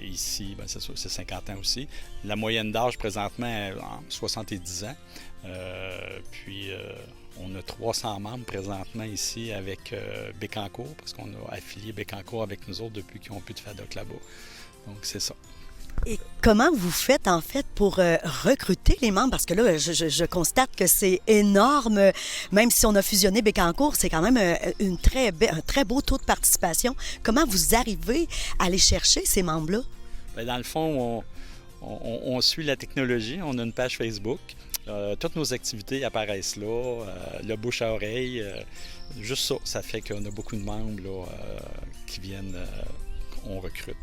Ici, c'est sûr, c'est 50 ans aussi. La moyenne d'âge présentement est en 70 ans. On a 300 membres présentement ici avec Bécancour, parce qu'on a affilié Bécancour avec nous autres depuis qu'ils n'ont plus de FADOC là-bas. Donc, c'est ça. Et comment vous faites, en fait, pour recruter les membres? Parce que là, je constate que c'est énorme. Même si on a fusionné Bécancour, c'est quand même un très beau taux de participation. Comment vous arrivez à aller chercher ces membres-là? Bien, dans le fond, on suit la technologie. On a une page Facebook. Toutes nos activités apparaissent là, le bouche à oreille. Juste ça, ça fait qu'on a beaucoup de membres là, qui viennent, on recrute.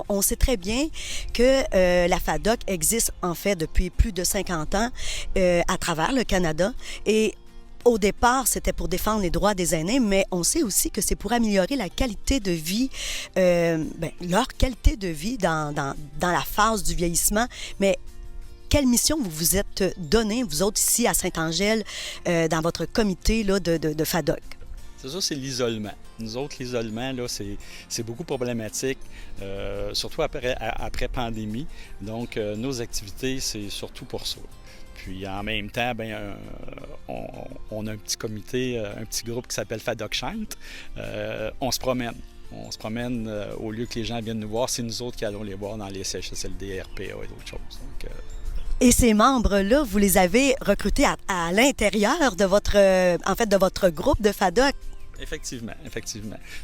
On sait très bien que la FADOC existe en fait depuis plus de 50 ans à travers le Canada. Et au départ, c'était pour défendre les droits des aînés, mais on sait aussi que c'est pour améliorer la qualité de vie, leur qualité de vie dans la phase du vieillissement. Mais quelle mission vous vous êtes donnée, vous autres ici à Saint-Angèle, dans votre comité là, de FADOC? C'est ça, c'est l'isolement. Nous autres, l'isolement, là, c'est beaucoup problématique, surtout après pandémie. Donc, nos activités, c'est surtout pour ça. Puis, en même temps, on a un petit comité, un petit groupe qui s'appelle FADOC Chante. On se promène. On se promène, au lieu que les gens viennent nous voir, c'est nous autres qui allons les voir dans les CHSLD, RPA et d'autres choses. Donc, et ces membres-là, vous les avez recrutés à l'intérieur de votre groupe de FADOC? Effectivement.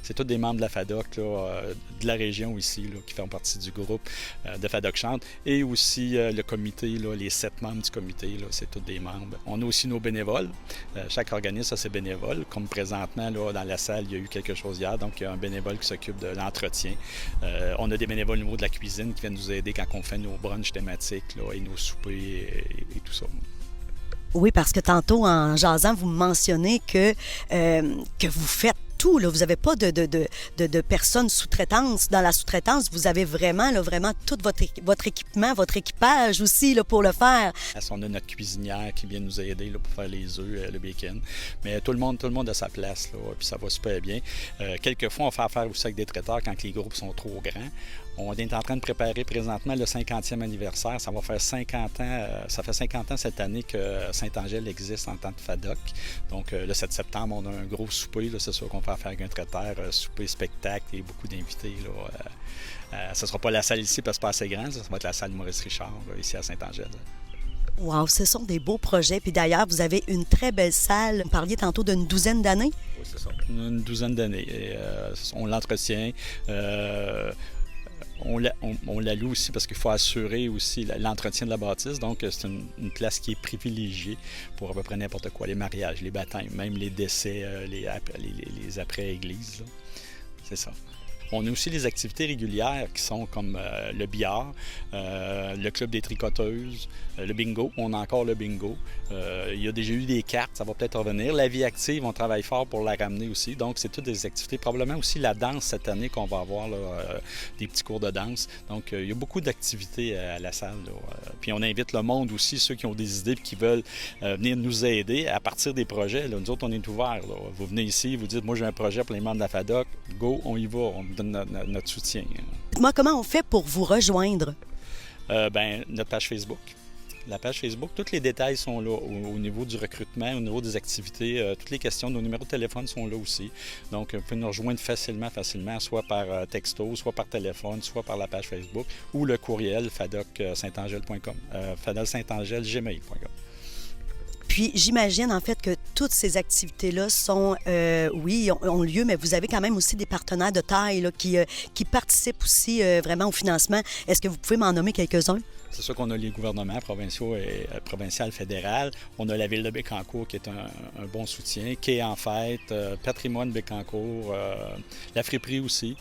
C'est tous des membres de la FADOC, là, de la région ici, là, qui font partie du groupe de FADOC Chante. Et aussi le comité, là, les 7 membres du comité, là, c'est tous des membres. On a aussi nos bénévoles. Chaque organisme a ses bénévoles. Comme présentement, là, dans la salle, il y a eu quelque chose hier. Donc, il y a un bénévole qui s'occupe de l'entretien. On a des bénévoles au niveau de la cuisine qui viennent nous aider quand on fait nos brunchs thématiques là, et nos soupers et tout ça. Oui, parce que tantôt, en jasant, vous mentionnez que vous faites tout. Là. Vous n'avez pas de personnes sous-traitance. Dans la sous-traitance, vous avez vraiment tout votre équipement, votre équipage aussi là, pour le faire. On a notre cuisinière qui vient nous aider là, pour faire les œufs, le bacon. Mais tout le monde a sa place, là, puis ça va super bien. Quelquefois, on fait affaire aussi avec des traiteurs quand les groupes sont trop grands. On est en train de préparer présentement le 50e anniversaire. Ça va faire 50 ans. Ça fait 50 ans cette année que Saint-Angèle existe en tant que FADOC. Donc, le 7 septembre, on a un gros souper. Là, c'est sûr qu'on fait affaire avec un traiteur, souper, spectacle et beaucoup d'invités. Ce ne sera pas la salle ici parce que c'est pas assez grand. Ça va être la salle Maurice Richard, là, ici à Saint-Angèle. Wow, ce sont des beaux projets. Puis d'ailleurs, vous avez une très belle salle. Vous parliez tantôt d'une douzaine d'années? Oui, c'est ça. Une douzaine d'années. Et, on l'entretient. On la loue aussi parce qu'il faut assurer aussi l'entretien de la bâtisse. Donc, c'est une place qui est privilégiée pour à peu près n'importe quoi. Les mariages, les baptêmes, même les décès, les après-églises. C'est ça. On a aussi les activités régulières qui sont comme le billard, le club des tricoteuses, le bingo. On a encore le bingo. Il y a déjà eu des cartes, ça va peut-être revenir. La vie active, on travaille fort pour la ramener aussi. Donc, c'est toutes des activités. Probablement aussi la danse cette année qu'on va avoir, là, des petits cours de danse. Donc, il y a beaucoup d'activités à la salle. Là. Puis, on invite le monde aussi, ceux qui ont des idées et qui veulent venir nous aider à partir des projets. Là. Nous autres, on est ouverts. Là. Vous venez ici, vous dites, moi, j'ai un projet pour les membres de la FADOC. Go, on y va. On vous donne notre soutien. Dites-moi, comment on fait pour vous rejoindre? Notre page Facebook. La page Facebook, tous les détails sont là au niveau du recrutement, au niveau des activités. Toutes les questions, nos numéros de téléphone sont là aussi. Donc, vous pouvez nous rejoindre facilement, soit par texto, soit par téléphone, soit par la page Facebook ou le courriel fadoc-saint-angèle.com, fadoc-saint-angèle-gmail.com. Puis, j'imagine, en fait, que toutes ces activités-là sont, ont lieu, mais vous avez quand même aussi des partenaires de taille là, qui participent aussi vraiment au financement. Est-ce que vous pouvez m'en nommer quelques-uns? C'est sûr qu'on a les gouvernements provinciaux et provincial, fédéral. On a la Ville de Bécancour qui est un bon soutien. Quai en fête, Patrimoine Bécancour, la friperie aussi.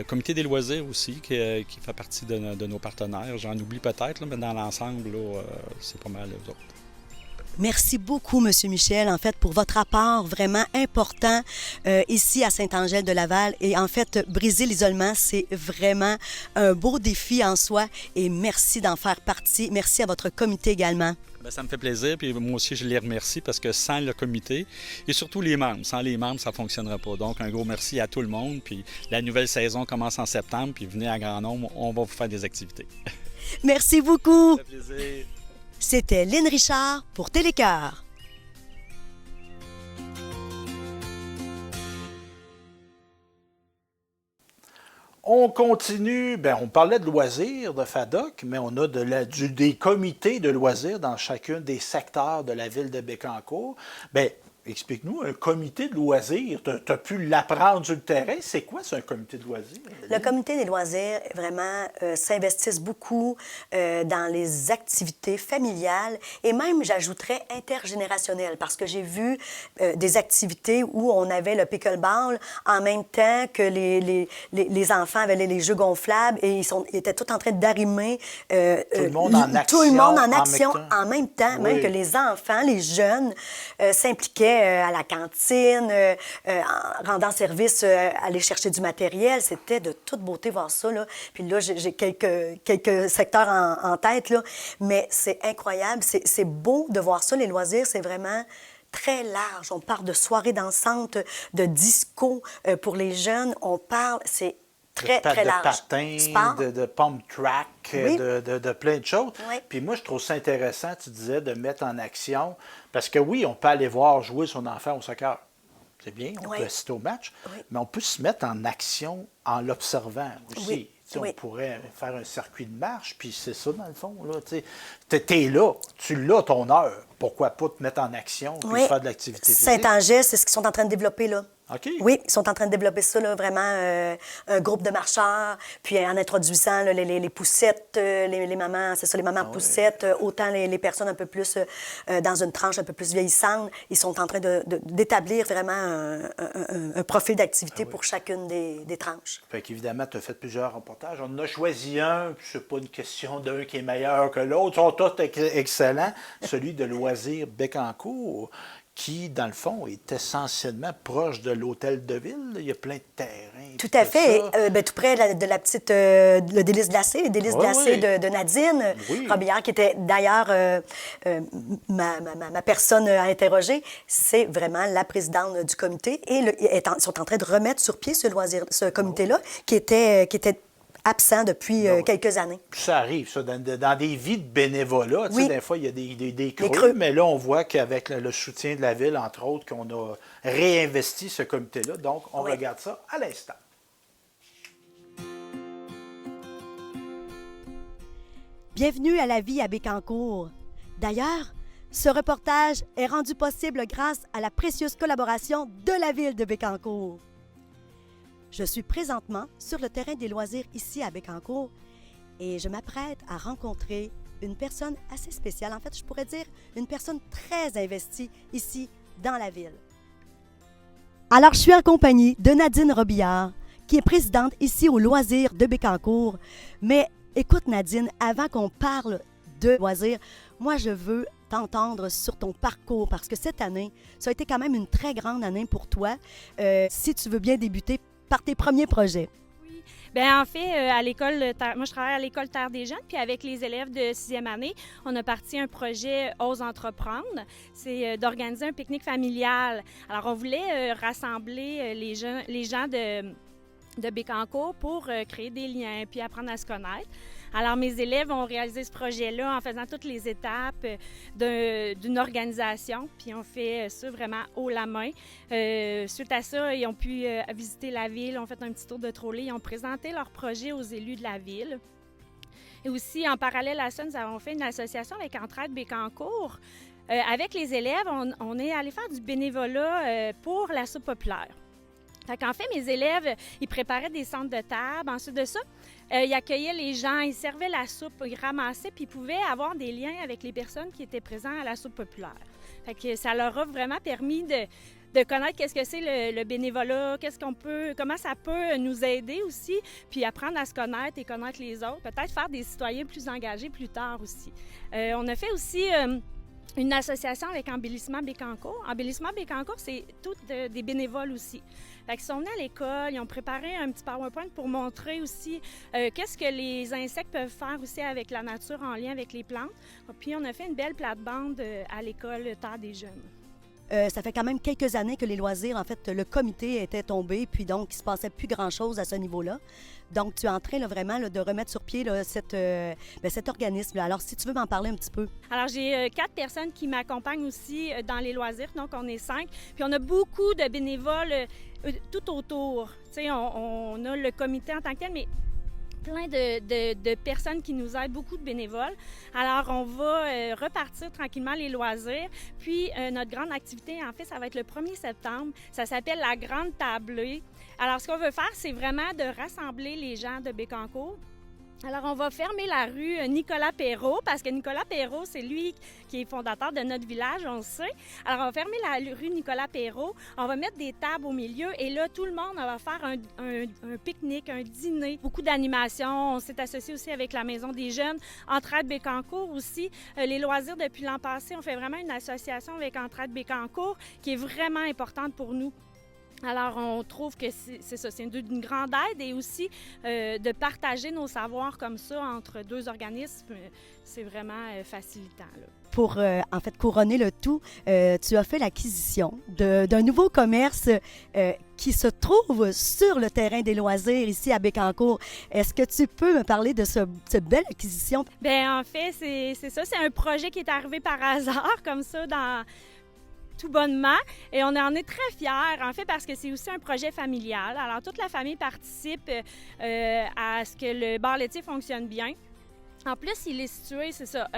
Comité des loisirs aussi qui fait partie de nos partenaires. J'en oublie peut-être, là, mais dans l'ensemble, là, c'est pas mal eux autres. Merci beaucoup, M. Michel, en fait, pour votre apport vraiment important ici à Saint-Angèle-de-Laval. Et en fait, briser l'isolement, c'est vraiment un beau défi en soi. Et merci d'en faire partie. Merci à votre comité également. Bien, ça me fait plaisir, puis moi aussi, je les remercie parce que sans le comité et surtout les membres, sans les membres, ça ne fonctionnerait pas. Donc, un gros merci à tout le monde. Puis la nouvelle saison commence en septembre, puis venez à grand nombre, on va vous faire des activités. Merci beaucoup. Ça fait plaisir. C'était Lynn Richard pour Télécœur. On continue, on parlait de loisirs de FADOC, mais on a des comités de loisirs dans chacun des secteurs de la ville de Bécancour. Explique-nous, un comité de loisirs, tu as pu l'apprendre sur le terrain. C'est quoi, c'est un comité de loisirs? Le comité des loisirs, vraiment, s'investissent beaucoup dans les activités familiales et même, j'ajouterais, intergénérationnelles, parce que j'ai vu des activités où on avait le pickleball en même temps que les enfants avaient les jeux gonflables et ils étaient tous en train d'arrimer tout le monde en action en même temps, oui. même que les enfants, les jeunes s'impliquaient à la cantine, en rendant service, aller chercher du matériel. C'était de toute beauté voir ça, là. Puis là, j'ai quelques secteurs en tête, là. Mais c'est incroyable. C'est beau de voir ça. Les loisirs, c'est vraiment très large. On parle de soirées dansantes, de disco pour les jeunes. On parle... C'est très, très large. De patins, de pump track, oui. de plein de choses. Oui. Puis moi, je trouve ça intéressant, tu disais, de mettre en action. Parce que oui, on peut aller voir jouer son enfant au soccer. C'est bien, on peut assister au match. Oui. Mais on peut se mettre en action en l'observant aussi. Oui. On pourrait faire un circuit de marche, puis c'est ça, dans le fond. Tu es là, tu l'as ton heure. Pourquoi pas te mettre en action et faire de l'activité physique? Saint-Angèle, c'est ce qu'ils sont en train de développer, là. OK. Oui, ils sont en train de développer ça, là, vraiment, un groupe de marcheurs, puis en introduisant là, les poussettes, les mamans, c'est ça, les mamans poussettes, autant les personnes un peu plus dans une tranche un peu plus vieillissante, ils sont en train d'établir vraiment un profil d'activité pour chacune des tranches. Fait qu'évidemment, tu as fait plusieurs reportages. On en a choisi un, puis c'est pas une question d'un qui est meilleur que l'autre, ils sont tous excellents. Celui de Loisirs Bécancour, qui, dans le fond, est essentiellement proche de l'hôtel de ville. Il y a plein de terrains. Tout à fait. Tout près de la petite... le délice glacé, les délices glacées de Nadine Robillard, qui était d'ailleurs ma personne à interroger. C'est vraiment la présidente du comité. Et ils sont en train de remettre sur pied ce comité-là, qui était absent depuis quelques années. Puis ça arrive, ça, dans des vies de bénévolat. Oui. Des fois, il y a des creux, mais là, on voit qu'avec le soutien de la ville, entre autres, qu'on a réinvesti ce comité-là. Donc, on regarde ça à l'instant. Bienvenue à la vie à Bécancour. D'ailleurs, ce reportage est rendu possible grâce à la précieuse collaboration de la ville de Bécancour. Je suis présentement sur le terrain des loisirs ici à Bécancour et je m'apprête à rencontrer une personne assez spéciale. En fait, je pourrais dire une personne très investie ici dans la ville. Alors, je suis en compagnie de Nadine Robillard, qui est présidente ici au Loisir de Bécancour. Mais écoute, Nadine, avant qu'on parle de loisirs, moi, je veux t'entendre sur ton parcours parce que cette année, ça a été quand même une très grande année pour toi. Si tu veux bien débuter par tes premiers projets. Bien, en fait, à l'école, moi, je travaille à l'école Terre des Jeunes, puis avec les élèves de 6e année, on a parti un projet Ose entreprendre. C'est d'organiser un pique-nique familial. Alors, on voulait rassembler les gens de Bécancour pour créer des liens puis apprendre à se connaître. Alors, mes élèves ont réalisé ce projet-là en faisant toutes les étapes d'une organisation, puis on fait ça vraiment haut la main. Suite à ça, ils ont pu visiter la ville, ont fait un petit tour de trolley, ils ont présenté leur projet aux élus de la ville. Et aussi, en parallèle à ça, nous avons fait une association avec Entraide Bécancour. Avec les élèves, on est allé faire du bénévolat pour la soupe populaire. En fait, mes élèves, ils préparaient des centres de table. Ensuite de ça, ils accueillaient les gens, ils servaient la soupe, ils ramassaient, puis ils pouvaient avoir des liens avec les personnes qui étaient présentes à la soupe populaire. Fait que ça leur a vraiment permis de connaître qu'est-ce que c'est le bénévolat, comment ça peut nous aider aussi, puis apprendre à se connaître et connaître les autres, peut-être faire des citoyens plus engagés plus tard aussi. On a fait aussi une association avec Embellissement Bécancour. Embellissement Bécancour, c'est tous des bénévoles aussi. Fait qu'ils sont venus à l'école, ils ont préparé un petit PowerPoint pour montrer aussi qu'est-ce que les insectes peuvent faire aussi avec la nature en lien avec les plantes. Puis on a fait une belle plate-bande à l'école Terre des Jeunes. Ça fait quand même quelques années que les loisirs, en fait, le comité était tombé, puis donc il ne se passait plus grand-chose à ce niveau-là. Donc, tu es en train là, vraiment là, de remettre sur pied là, cet organisme-là. Alors, si tu veux m'en parler un petit peu. Alors, j'ai 4 personnes qui m'accompagnent aussi dans les loisirs, donc on est 5. Puis on a beaucoup de bénévoles tout autour. Tu sais, on a le comité en tant que tel, mais plein de personnes qui nous aident, beaucoup de bénévoles. Alors, on va repartir tranquillement les loisirs. Puis, notre grande activité, en fait, ça va être le 1er septembre. Ça s'appelle la Grande Tablée. Alors, ce qu'on veut faire, c'est vraiment de rassembler les gens de Bécancour. Alors, on va fermer la rue Nicolas Perrault, parce que Nicolas Perrault, c'est lui qui est fondateur de notre village, on le sait. Alors, on va fermer la rue Nicolas Perrault, on va mettre des tables au milieu, et là, tout le monde va faire un pique-nique, un dîner, beaucoup d'animations. On s'est associé aussi avec la Maison des Jeunes, Entraide Bécancour aussi. Les loisirs, depuis l'an passé, on fait vraiment une association avec Entraide Bécancour qui est vraiment importante pour nous. Alors, on trouve que c'est ça, c'est d'une grande aide et aussi de partager nos savoirs comme ça entre 2 organismes, c'est vraiment facilitant, là. Pour, en fait, couronner le tout, tu as fait l'acquisition d'un nouveau commerce qui se trouve sur le terrain des loisirs ici à Bécancour. Est-ce que tu peux me parler de cette belle acquisition? Bien, en fait, c'est ça, c'est un projet qui est arrivé par hasard, comme ça, tout bonnement, et on en est très fiers, en fait, parce que c'est aussi un projet familial. Alors, toute la famille participe à ce que le bar laitier fonctionne bien. En plus, il est situé, c'est ça,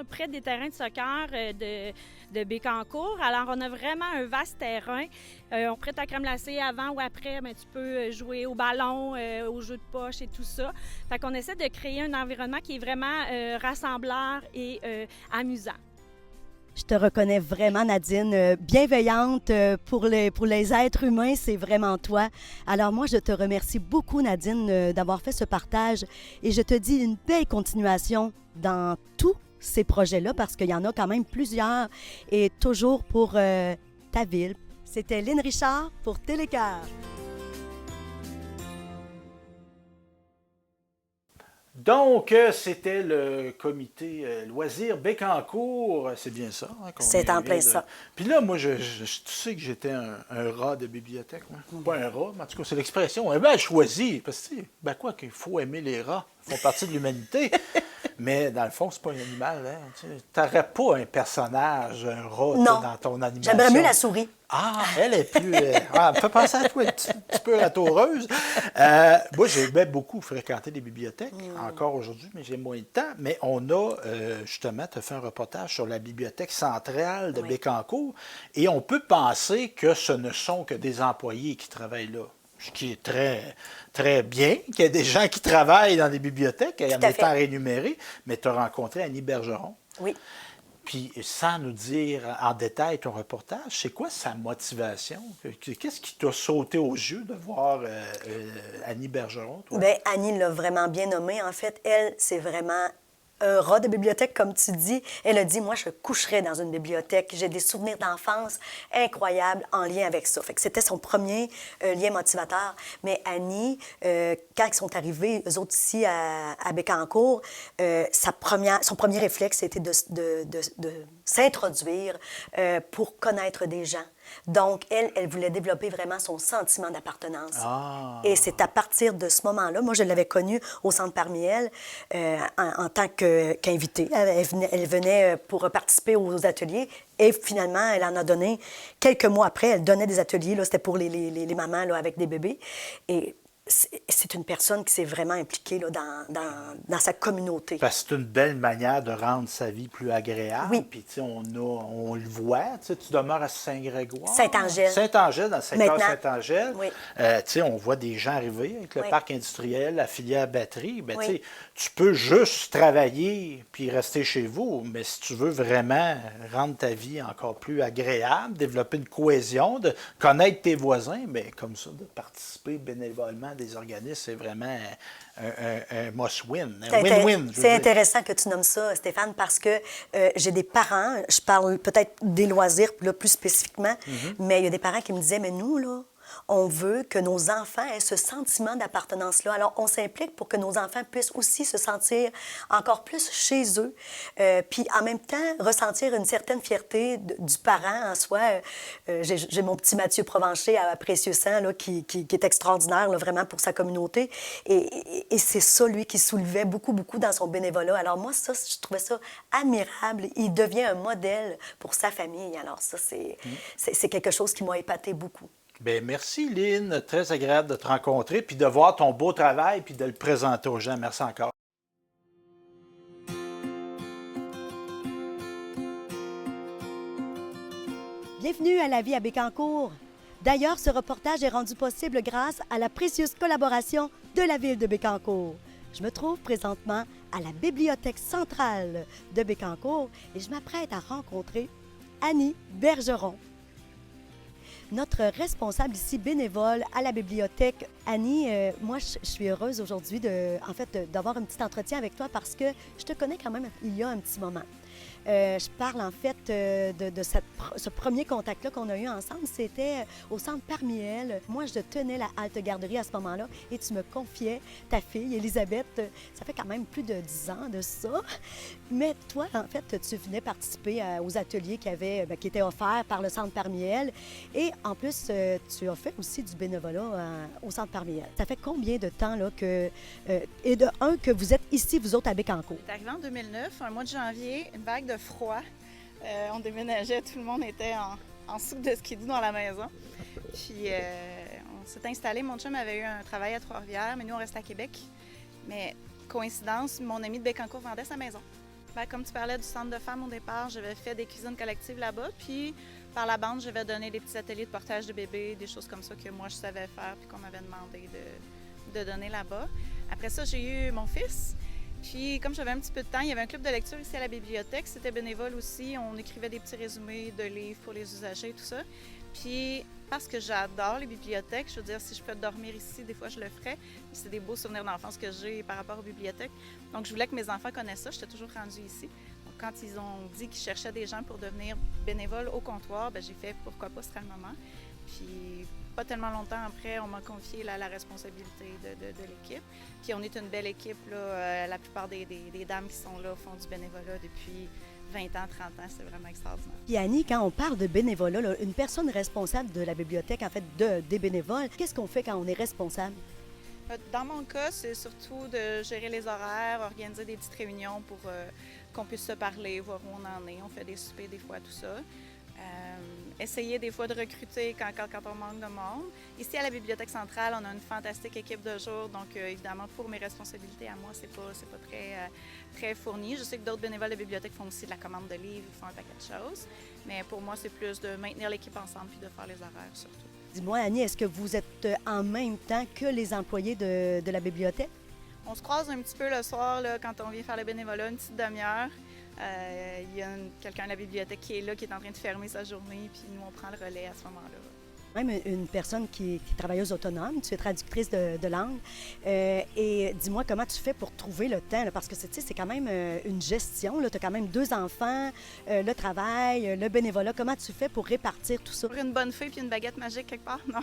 près des terrains de soccer de Bécancour. Alors, on a vraiment un vaste terrain. On prête ta crème glacée avant ou après, mais tu peux jouer au ballon, aux jeux de poche et tout ça. Fait qu'on essaie de créer un environnement qui est vraiment rassembleur et amusant. Je te reconnais vraiment, Nadine, bienveillante pour les êtres humains, c'est vraiment toi. Alors moi, je te remercie beaucoup, Nadine, d'avoir fait ce partage et je te dis une belle continuation dans tous ces projets-là parce qu'il y en a quand même plusieurs et toujours pour ta ville. C'était Lynn Richard pour Télécar. Donc, c'était le comité loisirs Bécancour, c'est bien ça? Hein, c'est en plein ça. Puis là, moi, tu sais que j'étais un rat de bibliothèque. Hein? Pas un rat, mais en tout cas, c'est l'expression. Ben, choisi, parce que, quoi qu'il faut aimer les rats, ils font partie de l'humanité. Mais dans le fond, c'est pas un animal. Hein? Tu n'aurais pas un personnage, un rat dans ton animation. J'aimerais mieux la souris. Ah, elle est plus... elle me fait penser à toi, un petit peu rataureuse. Moi, j'ai beaucoup fréquenté des bibliothèques, encore aujourd'hui, mais j'ai moins de temps. Mais on a, justement, tu as fait un reportage sur la bibliothèque centrale de Bécancour, et on peut penser que ce ne sont que des employés qui travaillent là. Ce qui est très, très bien, qu'il y ait des gens qui travaillent dans des bibliothèques, en étant rémunérés, mais tu as rencontré Annie Bergeron. Oui. Puis sans nous dire en détail ton reportage, c'est quoi sa motivation? Qu'est-ce qui t'a sauté aux yeux de voir Annie Bergeron, toi? Bien, Annie l'a vraiment bien nommé. En fait, elle, c'est vraiment un rat de bibliothèque, comme tu dis. Elle a dit, moi, je coucherais dans une bibliothèque. J'ai des souvenirs d'enfance incroyables en lien avec ça. Fait que c'était son premier lien motivateur. Mais Annie, quand ils sont arrivés, eux autres ici à Bécancour, son premier réflexe, c'était de s'introduire pour connaître des gens. Donc, elle voulait développer vraiment son sentiment d'appartenance. Ah. Et c'est à partir de ce moment-là, moi, je l'avais connue au Centre Parmiel en tant qu'invitée. Elle venait pour participer aux ateliers et finalement, elle en a donné quelques mois après. Elle donnait des ateliers, là, c'était pour les mamans là, avec des bébés. Et c'est une personne qui s'est vraiment impliquée là, dans sa communauté. Parce que c'est une belle manière de rendre sa vie plus agréable. Oui. Puis, tu sais, on le voit. Tu demeures à Saint-Grégoire. Saint-Angèle. Saint-Angèle, dans le secteur Maintenant. Saint-Angèle. Oui. Tu sais, on voit des gens arriver avec le Oui. parc industriel, la filière batterie. Bien, Oui. tu sais, tu peux juste travailler puis rester chez vous. Mais si tu veux vraiment rendre ta vie encore plus agréable, développer une cohésion, de connaître tes voisins, bien, comme ça, de participer bénévolement à des organismes, c'est vraiment un must-win, un win-win. je veux C'est dire. intéressant que tu nommes ça, Stéphane, parce que j'ai des parents, je parle peut-être des loisirs là, plus spécifiquement, mais il y a des parents qui me disaient, mais nous, là, on veut que nos enfants aient ce sentiment d'appartenance-là. Alors, on s'implique pour que nos enfants puissent aussi se sentir encore plus chez eux, puis en même temps, ressentir une certaine fierté du parent en soi. J'ai mon petit Mathieu Provencher à Précieux Sang, là, qui est extraordinaire, là, vraiment, pour sa communauté. Et c'est ça, lui, qui soulevait beaucoup, beaucoup dans son bénévolat. Alors moi, ça, je trouvais ça admirable. Il devient un modèle pour sa famille. Alors ça, c'est quelque chose qui m'a épaté beaucoup. Bien, merci, Lynn. Très agréable de te rencontrer, puis de voir ton beau travail, puis de le présenter aux gens. Merci encore. Bienvenue à La Vie à Bécancour. D'ailleurs, ce reportage est rendu possible grâce à la précieuse collaboration de la Ville de Bécancour. Je me trouve présentement à la Bibliothèque centrale de Bécancour et je m'apprête à rencontrer Annie Bergeron. Notre responsable ici, bénévole à la bibliothèque. Annie, moi, je suis heureuse aujourd'hui d'avoir un petit entretien avec toi parce que je te connais quand même il y a un petit moment. Je parle en fait de ce premier contact-là qu'on a eu ensemble. C'était au Centre Parmiel. Moi, je tenais la halte garderie à ce moment-là et tu me confiais ta fille, Élisabeth. Ça fait quand même plus de 10 ans de ça. Mais toi, en fait, tu venais participer aux ateliers qui étaient offerts par le Centre Parmiel. Et en plus, tu as fait aussi du bénévolat au Centre Parmiel. Ça fait combien de temps là, que vous êtes ici, vous autres, à Bécancour? C'est arrivé en 2009, un mois de janvier, une vague de froid. On déménageait, tout le monde était en soupe de skidoo dans la maison. Puis on s'est installé. Mon chum avait eu un travail à Trois-Rivières, mais nous, on reste à Québec. Mais coïncidence, mon ami de Bécancour vendait sa maison. Ben, comme tu parlais du centre de femmes au départ, j'avais fait des cuisines collectives là-bas. Puis par la bande, j'avais donné des petits ateliers de portage de bébés, des choses comme ça que moi, je savais faire puis qu'on m'avait demandé de donner là-bas. Après ça, j'ai eu mon fils. Puis, comme j'avais un petit peu de temps, il y avait un club de lecture ici à la bibliothèque. C'était bénévole aussi. On écrivait des petits résumés de livres pour les usagers, tout ça. Puis, parce que j'adore les bibliothèques, je veux dire, si je peux dormir ici, des fois, je le ferais. C'est des beaux souvenirs d'enfance que j'ai par rapport aux bibliothèques. Donc, je voulais que mes enfants connaissent ça. J'étais toujours rendue ici. Donc, quand ils ont dit qu'ils cherchaient des gens pour devenir bénévoles au comptoir, bien, j'ai fait « Pourquoi pas, ce sera le moment ». Puis, pas tellement longtemps après, on m'a confié la responsabilité de l'équipe. Puis on est une belle équipe. Là. La plupart des dames qui sont là font du bénévolat depuis 20 ans, 30 ans. C'est vraiment extraordinaire. Puis Annie, quand on parle de bénévolat, là, une personne responsable de la bibliothèque, en fait, des bénévoles, qu'est-ce qu'on fait quand on est responsable? Dans mon cas, c'est surtout de gérer les horaires, organiser des petites réunions pour qu'on puisse se parler, voir où on en est. On fait des soupers des fois, tout ça. Essayer des fois de recruter quand on manque de monde. Ici, à la Bibliothèque centrale, on a une fantastique équipe de jour. Donc, évidemment, pour mes responsabilités à moi, c'est pas très fourni. Je sais que d'autres bénévoles de bibliothèque font aussi de la commande de livres, ils font un paquet de choses. Mais pour moi, c'est plus de maintenir l'équipe ensemble puis de faire les horaires surtout. Dis-moi, Annie, est-ce que vous êtes en même temps que les employés de la bibliothèque? On se croise un petit peu le soir là, quand on vient faire le bénévolat, une petite demi-heure. Il y a quelqu'un à la bibliothèque qui est là, qui est en train de fermer sa journée, puis nous, on prend le relais à ce moment-là. Même une personne qui est travailleuse autonome, tu es traductrice de langue. Et dis-moi, comment tu fais pour trouver le temps? Là, parce que c'est quand même une gestion. Tu as quand même 2 enfants, le travail, le bénévolat. Comment tu fais pour répartir tout ça? Pour une bonne feuille puis une baguette magique quelque part, non.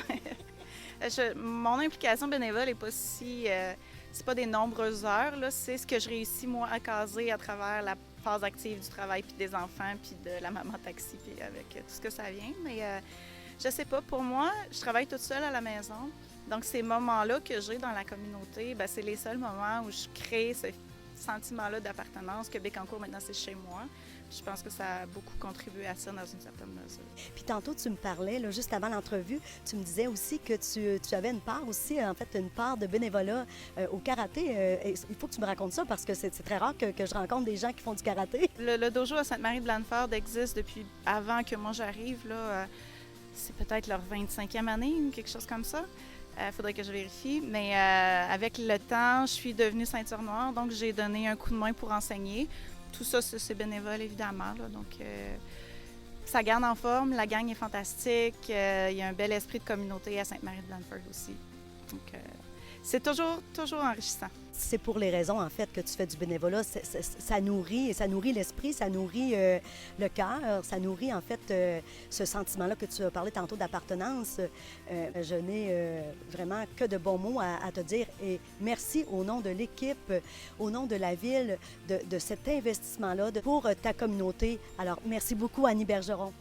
Mon implication bénévole n'est pas si... c'est pas des nombreuses heures, là. C'est ce que je réussis, moi, à caser à travers la phase active du travail, puis des enfants, puis de la maman taxi, puis avec tout ce que ça vient. Mais je sais pas, pour moi, je travaille toute seule à la maison. Donc, ces moments-là que j'ai dans la communauté, bien, c'est les seuls moments où je crée ce sentiment-là d'appartenance, que Bécancour, maintenant, c'est chez moi. Je pense que ça a beaucoup contribué à ça dans une certaine mesure. Puis tantôt, tu me parlais, là, juste avant l'entrevue, tu me disais aussi que tu avais une part aussi, en fait, une part de bénévolat au karaté. Et il faut que tu me racontes ça parce que c'est très rare que je rencontre des gens qui font du karaté. Le dojo à Sainte-Marie-de-Blanford existe depuis avant que moi j'arrive. C'est peut-être leur 25e année ou quelque chose comme ça. Il faudrait que je vérifie. Mais avec le temps, je suis devenue ceinture noire, donc j'ai donné un coup de main pour enseigner. Tout ça, c'est bénévole, évidemment. Donc, ça garde en forme. La gang est fantastique. Il y a un bel esprit de communauté à Sainte-Marie-de-Blanford aussi. Donc, c'est toujours enrichissant. C'est pour les raisons, en fait, que tu fais du bénévolat. Ça nourrit l'esprit, ça nourrit le cœur, ça nourrit, en fait, ce sentiment-là que tu as parlé tantôt d'appartenance. Je n'ai vraiment que de bons mots à te dire. Et merci au nom de l'équipe, au nom de la ville, de cet investissement-là pour ta communauté. Alors, merci beaucoup, Annie Bergeron.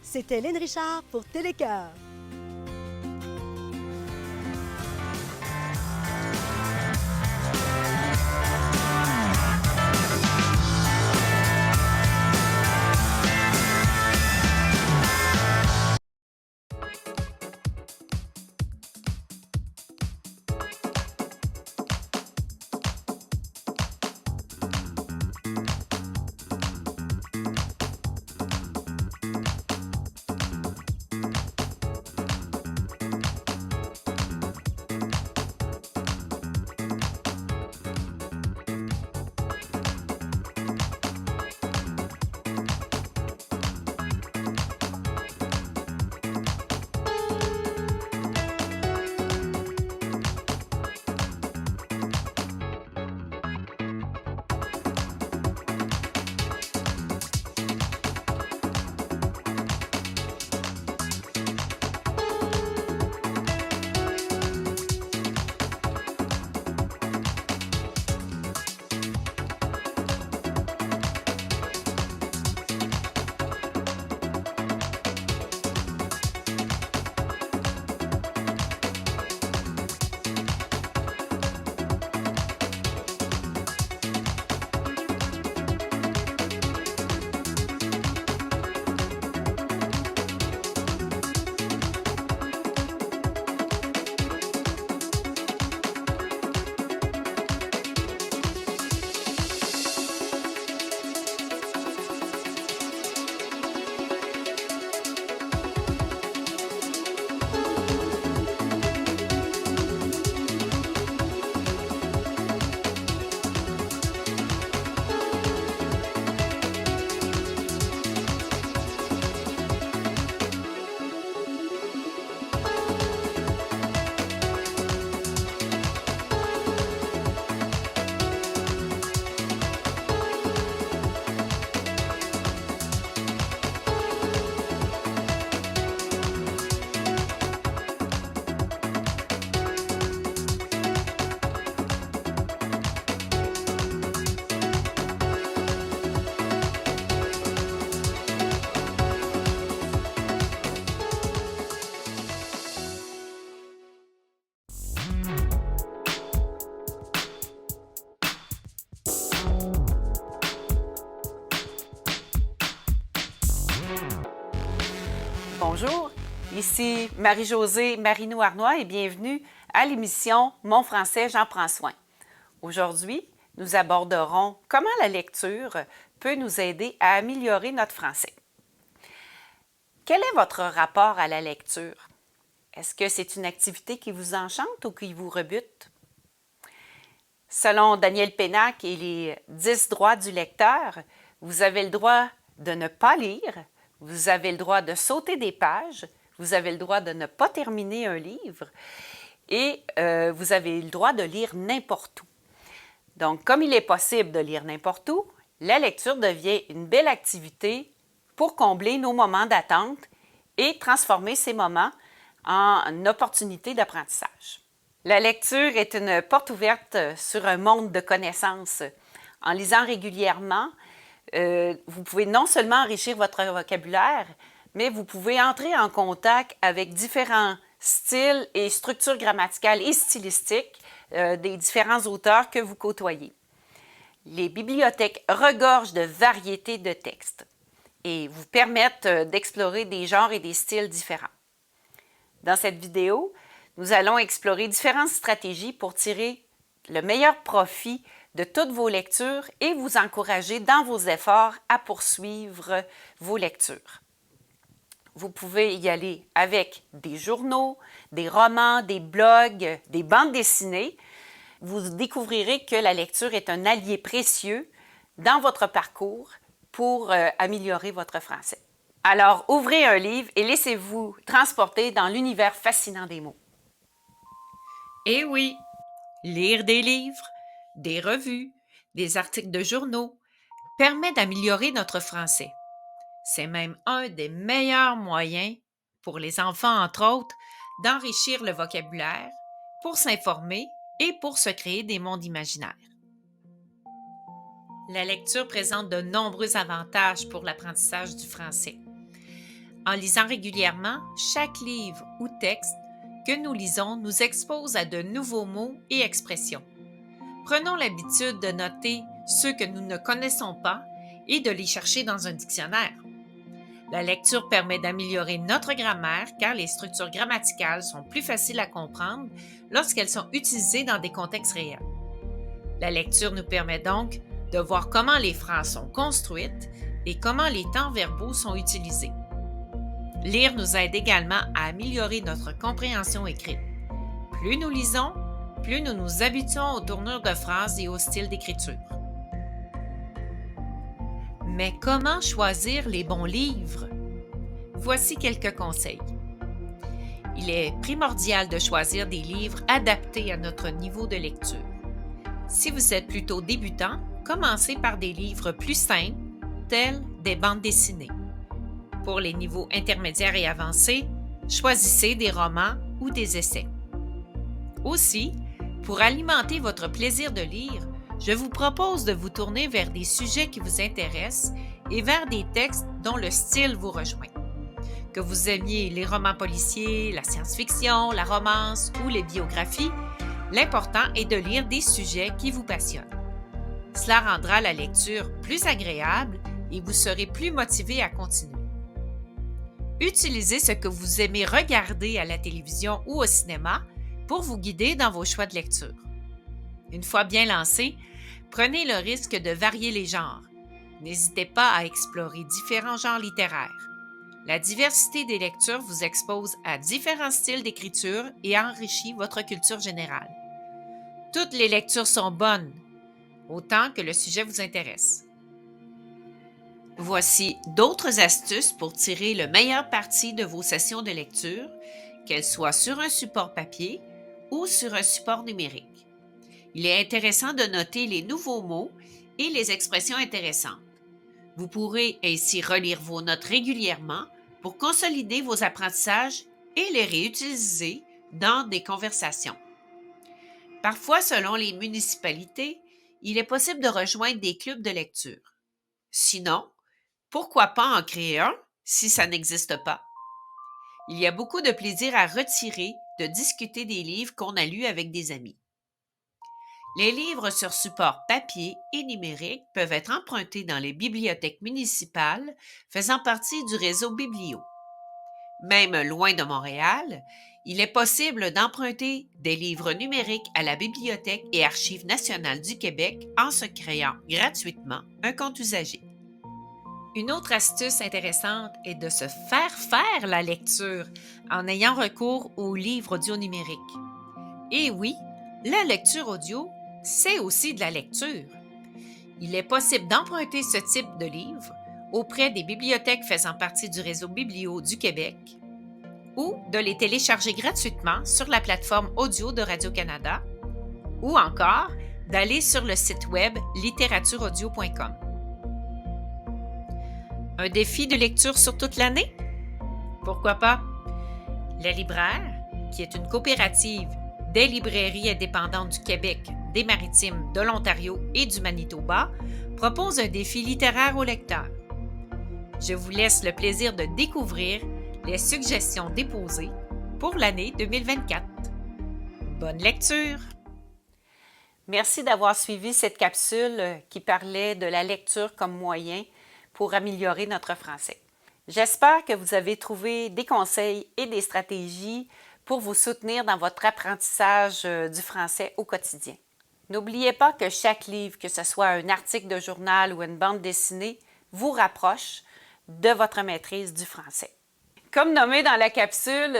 C'était Lynne Richard pour Télécœur. Bonjour, ici Marie-Josée Marino-Arnois et bienvenue à l'émission Mon français, j'en prends soin. Aujourd'hui, nous aborderons comment la lecture peut nous aider à améliorer notre français. Quel est votre rapport à la lecture? Est-ce que c'est une activité qui vous enchante ou qui vous rebute? Selon Daniel Pénac et les 10 droits du lecteur, vous avez le droit de ne pas lire, vous avez le droit de sauter des pages, vous avez le droit de ne pas terminer un livre et vous avez le droit de lire n'importe où. Donc, comme il est possible de lire n'importe où, la lecture devient une belle activité pour combler nos moments d'attente et transformer ces moments en opportunités d'apprentissage. La lecture est une porte ouverte sur un monde de connaissances. En lisant régulièrement, vous pouvez non seulement enrichir votre vocabulaire, mais vous pouvez entrer en contact avec différents styles et structures grammaticales et stylistiques des différents auteurs que vous côtoyez. Les bibliothèques regorgent de variétés de textes et vous permettent d'explorer des genres et des styles différents. Dans cette vidéo, nous allons explorer différentes stratégies pour tirer le meilleur profit de toutes vos lectures et vous encourager dans vos efforts à poursuivre vos lectures. Vous pouvez y aller avec des journaux, des romans, des blogs, des bandes dessinées. Vous découvrirez que la lecture est un allié précieux dans votre parcours pour améliorer votre français. Alors, ouvrez un livre et laissez-vous transporter dans l'univers fascinant des mots. Eh oui, lire des livres, des revues, des articles de journaux permet d'améliorer notre français. C'est même un des meilleurs moyens, pour les enfants entre autres, d'enrichir le vocabulaire, pour s'informer et pour se créer des mondes imaginaires. La lecture présente de nombreux avantages pour l'apprentissage du français. En lisant régulièrement, chaque livre ou texte que nous lisons nous expose à de nouveaux mots et expressions. Prenons l'habitude de noter ceux que nous ne connaissons pas et de les chercher dans un dictionnaire. La lecture permet d'améliorer notre grammaire car les structures grammaticales sont plus faciles à comprendre lorsqu'elles sont utilisées dans des contextes réels. La lecture nous permet donc de voir comment les phrases sont construites et comment les temps verbaux sont utilisés. Lire nous aide également à améliorer notre compréhension écrite. Plus nous lisons, plus nous nous habituons aux tournures de phrases et au style d'écriture. Mais comment choisir les bons livres? Voici quelques conseils. Il est primordial de choisir des livres adaptés à notre niveau de lecture. Si vous êtes plutôt débutant, commencez par des livres plus simples, tels des bandes dessinées. Pour les niveaux intermédiaires et avancés, choisissez des romans ou des essais. Aussi, pour alimenter votre plaisir de lire, je vous propose de vous tourner vers des sujets qui vous intéressent et vers des textes dont le style vous rejoint. Que vous aimiez les romans policiers, la science-fiction, la romance ou les biographies, l'important est de lire des sujets qui vous passionnent. Cela rendra la lecture plus agréable et vous serez plus motivé à continuer. Utilisez ce que vous aimez regarder à la télévision ou au cinéma pour vous guider dans vos choix de lecture. Une fois bien lancé, prenez le risque de varier les genres. N'hésitez pas à explorer différents genres littéraires. La diversité des lectures vous expose à différents styles d'écriture et enrichit votre culture générale. Toutes les lectures sont bonnes, autant que le sujet vous intéresse. Voici d'autres astuces pour tirer le meilleur parti de vos sessions de lecture, qu'elles soient sur un support papier ou sur un support numérique. Il est intéressant de noter les nouveaux mots et les expressions intéressantes. Vous pourrez ainsi relire vos notes régulièrement pour consolider vos apprentissages et les réutiliser dans des conversations. Parfois, selon les municipalités, il est possible de rejoindre des clubs de lecture. Sinon, pourquoi pas en créer un si ça n'existe pas? Il y a beaucoup de plaisir à retirer de discuter des livres qu'on a lus avec des amis. Les livres sur support papier et numérique peuvent être empruntés dans les bibliothèques municipales faisant partie du réseau Biblio. Même loin de Montréal, il est possible d'emprunter des livres numériques à la Bibliothèque et Archives nationales du Québec en se créant gratuitement un compte usager. Une autre astuce intéressante est de se faire la lecture en ayant recours aux livres audio numériques. Et oui, la lecture audio c'est aussi de la lecture. Il est possible d'emprunter ce type de livre auprès des bibliothèques faisant partie du réseau Biblio du Québec ou de les télécharger gratuitement sur la plateforme audio de Radio-Canada ou encore d'aller sur le site web littératureaudio.com. Un défi de lecture sur toute l'année? Pourquoi pas? La Libraire, qui est une coopérative des librairies indépendantes du Québec, des Maritimes, de l'Ontario et du Manitoba, propose un défi littéraire aux lecteurs. Je vous laisse le plaisir de découvrir les suggestions déposées pour l'année 2024. Bonne lecture! Merci d'avoir suivi cette capsule qui parlait de la lecture comme moyen pour améliorer notre français. J'espère que vous avez trouvé des conseils et des stratégies pour vous soutenir dans votre apprentissage du français au quotidien. N'oubliez pas que chaque livre, que ce soit un article de journal ou une bande dessinée, vous rapproche de votre maîtrise du français. Comme nommé dans la capsule,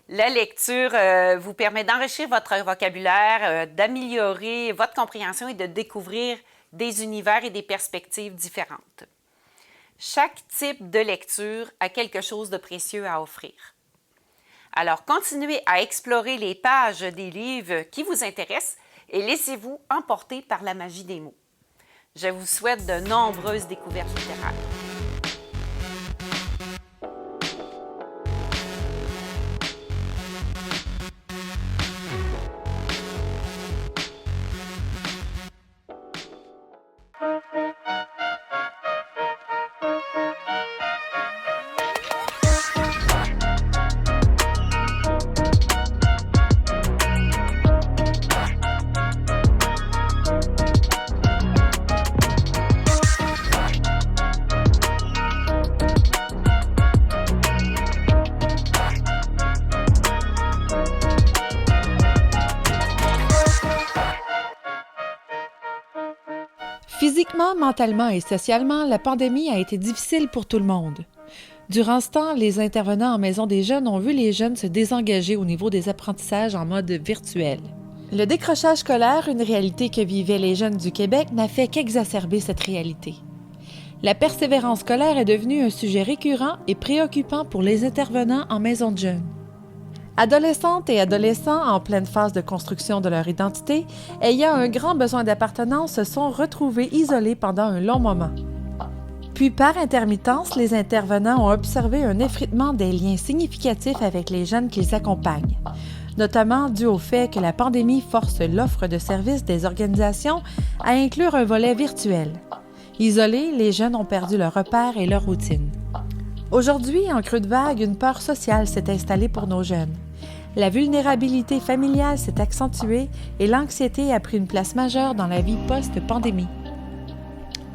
la lecture vous permet d'enrichir votre vocabulaire, d'améliorer votre compréhension et de découvrir des univers et des perspectives différentes. Chaque type de lecture a quelque chose de précieux à offrir. Alors, continuez à explorer les pages des livres qui vous intéressent et laissez-vous emporter par la magie des mots. Je vous souhaite de nombreuses découvertes littéraires. Physiquement, mentalement et socialement, la pandémie a été difficile pour tout le monde. Durant ce temps, les intervenants en Maison des jeunes ont vu les jeunes se désengager au niveau des apprentissages en mode virtuel. Le décrochage scolaire, une réalité que vivaient les jeunes du Québec, n'a fait qu'exacerber cette réalité. La persévérance scolaire est devenue un sujet récurrent et préoccupant pour les intervenants en Maison de jeunes. Adolescentes et adolescents en pleine phase de construction de leur identité, ayant un grand besoin d'appartenance, se sont retrouvés isolés pendant un long moment. Puis, par intermittence, les intervenants ont observé un effritement des liens significatifs avec les jeunes qu'ils accompagnent, notamment dû au fait que la pandémie force l'offre de services des organisations à inclure un volet virtuel. Isolés, les jeunes ont perdu leurs repères et leur routine. Aujourd'hui, en creux de vague, une peur sociale s'est installée pour nos jeunes. La vulnérabilité familiale s'est accentuée et l'anxiété a pris une place majeure dans la vie post-pandémie.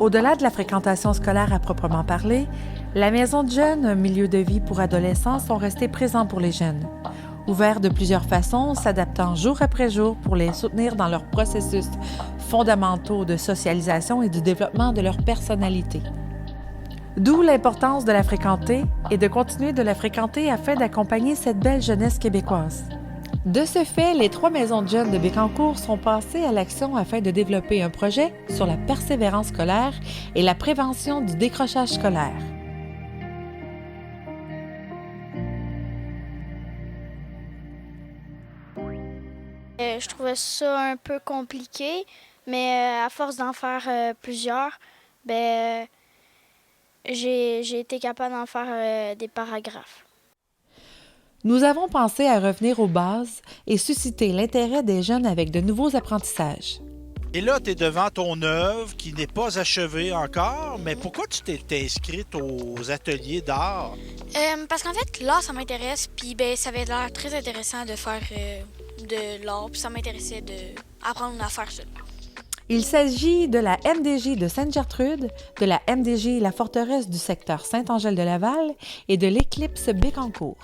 Au-delà de la fréquentation scolaire à proprement parler, la Maison de jeunes, un milieu de vie pour adolescents, sont restés présents pour les jeunes. Ouverts de plusieurs façons, s'adaptant jour après jour pour les soutenir dans leurs processus fondamentaux de socialisation et du développement de leur personnalité. D'où l'importance de la fréquenter et de continuer de la fréquenter afin d'accompagner cette belle jeunesse québécoise. De ce fait, les 3 maisons de jeunes de Bécancour sont passées à l'action afin de développer un projet sur la persévérance scolaire et la prévention du décrochage scolaire. Je trouvais ça un peu compliqué, mais à force d'en faire plusieurs, j'ai été capable d'en faire des paragraphes. Nous avons pensé à revenir aux bases et susciter l'intérêt des jeunes avec de nouveaux apprentissages. Et là, tu es devant ton œuvre qui n'est pas achevée encore, mais pourquoi tu t'es inscrite aux ateliers d'art? Parce qu'en fait, l'art, ça m'intéresse, puis ça avait l'air très intéressant de faire de l'art, puis ça m'intéressait d'apprendre à faire ça. Il s'agit de la MDJ de Sainte-Gertrude, de la MDJ La Forteresse du secteur Saint-Angèle-de-Laval et de l'Éclipse Bécancour.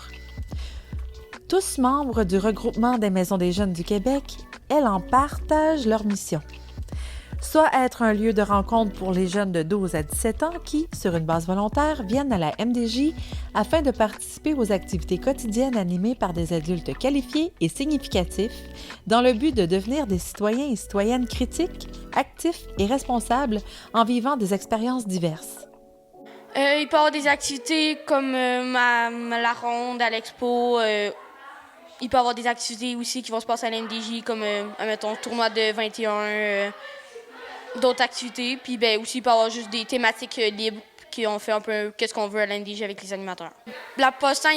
Tous membres du regroupement des Maisons des jeunes du Québec, elles en partagent leur mission. soit être un lieu de rencontre pour les jeunes de 12 à 17 ans qui, sur une base volontaire, viennent à la MDJ afin de participer aux activités quotidiennes animées par des adultes qualifiés et significatifs dans le but de devenir des citoyens et citoyennes critiques, actifs et responsables en vivant des expériences diverses. Il peut y avoir des activités comme la ronde à l'expo. Il peut y avoir des activités aussi qui vont se passer à l'MDJ, comme, mettons, tournoi de 21, d'autres activités. Puis aussi, il peut y avoir juste des thématiques libres qui ont fait un peu qu'est-ce qu'on veut à l'MDJ avec les animateurs. La poste-temps,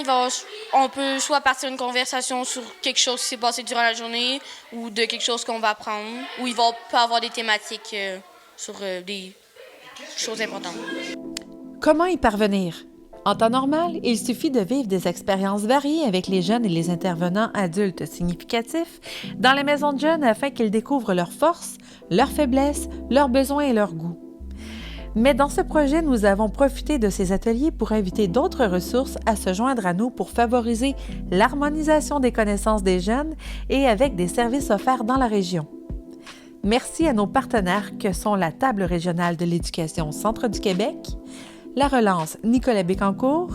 on peut soit partir une conversation sur quelque chose qui s'est passé durant la journée ou de quelque chose qu'on va apprendre, ou il peut y avoir des thématiques sur des choses importantes. Comment y parvenir? En temps normal, il suffit de vivre des expériences variées avec les jeunes et les intervenants adultes significatifs dans les maisons de jeunes afin qu'ils découvrent leurs forces, leurs faiblesses, leurs besoins et leurs goûts. Mais dans ce projet, nous avons profité de ces ateliers pour inviter d'autres ressources à se joindre à nous pour favoriser l'harmonisation des connaissances des jeunes et avec des services offerts dans la région. Merci à nos partenaires que sont la Table régionale de l'éducation Centre du Québec, la Relance Nicolas Bécancour.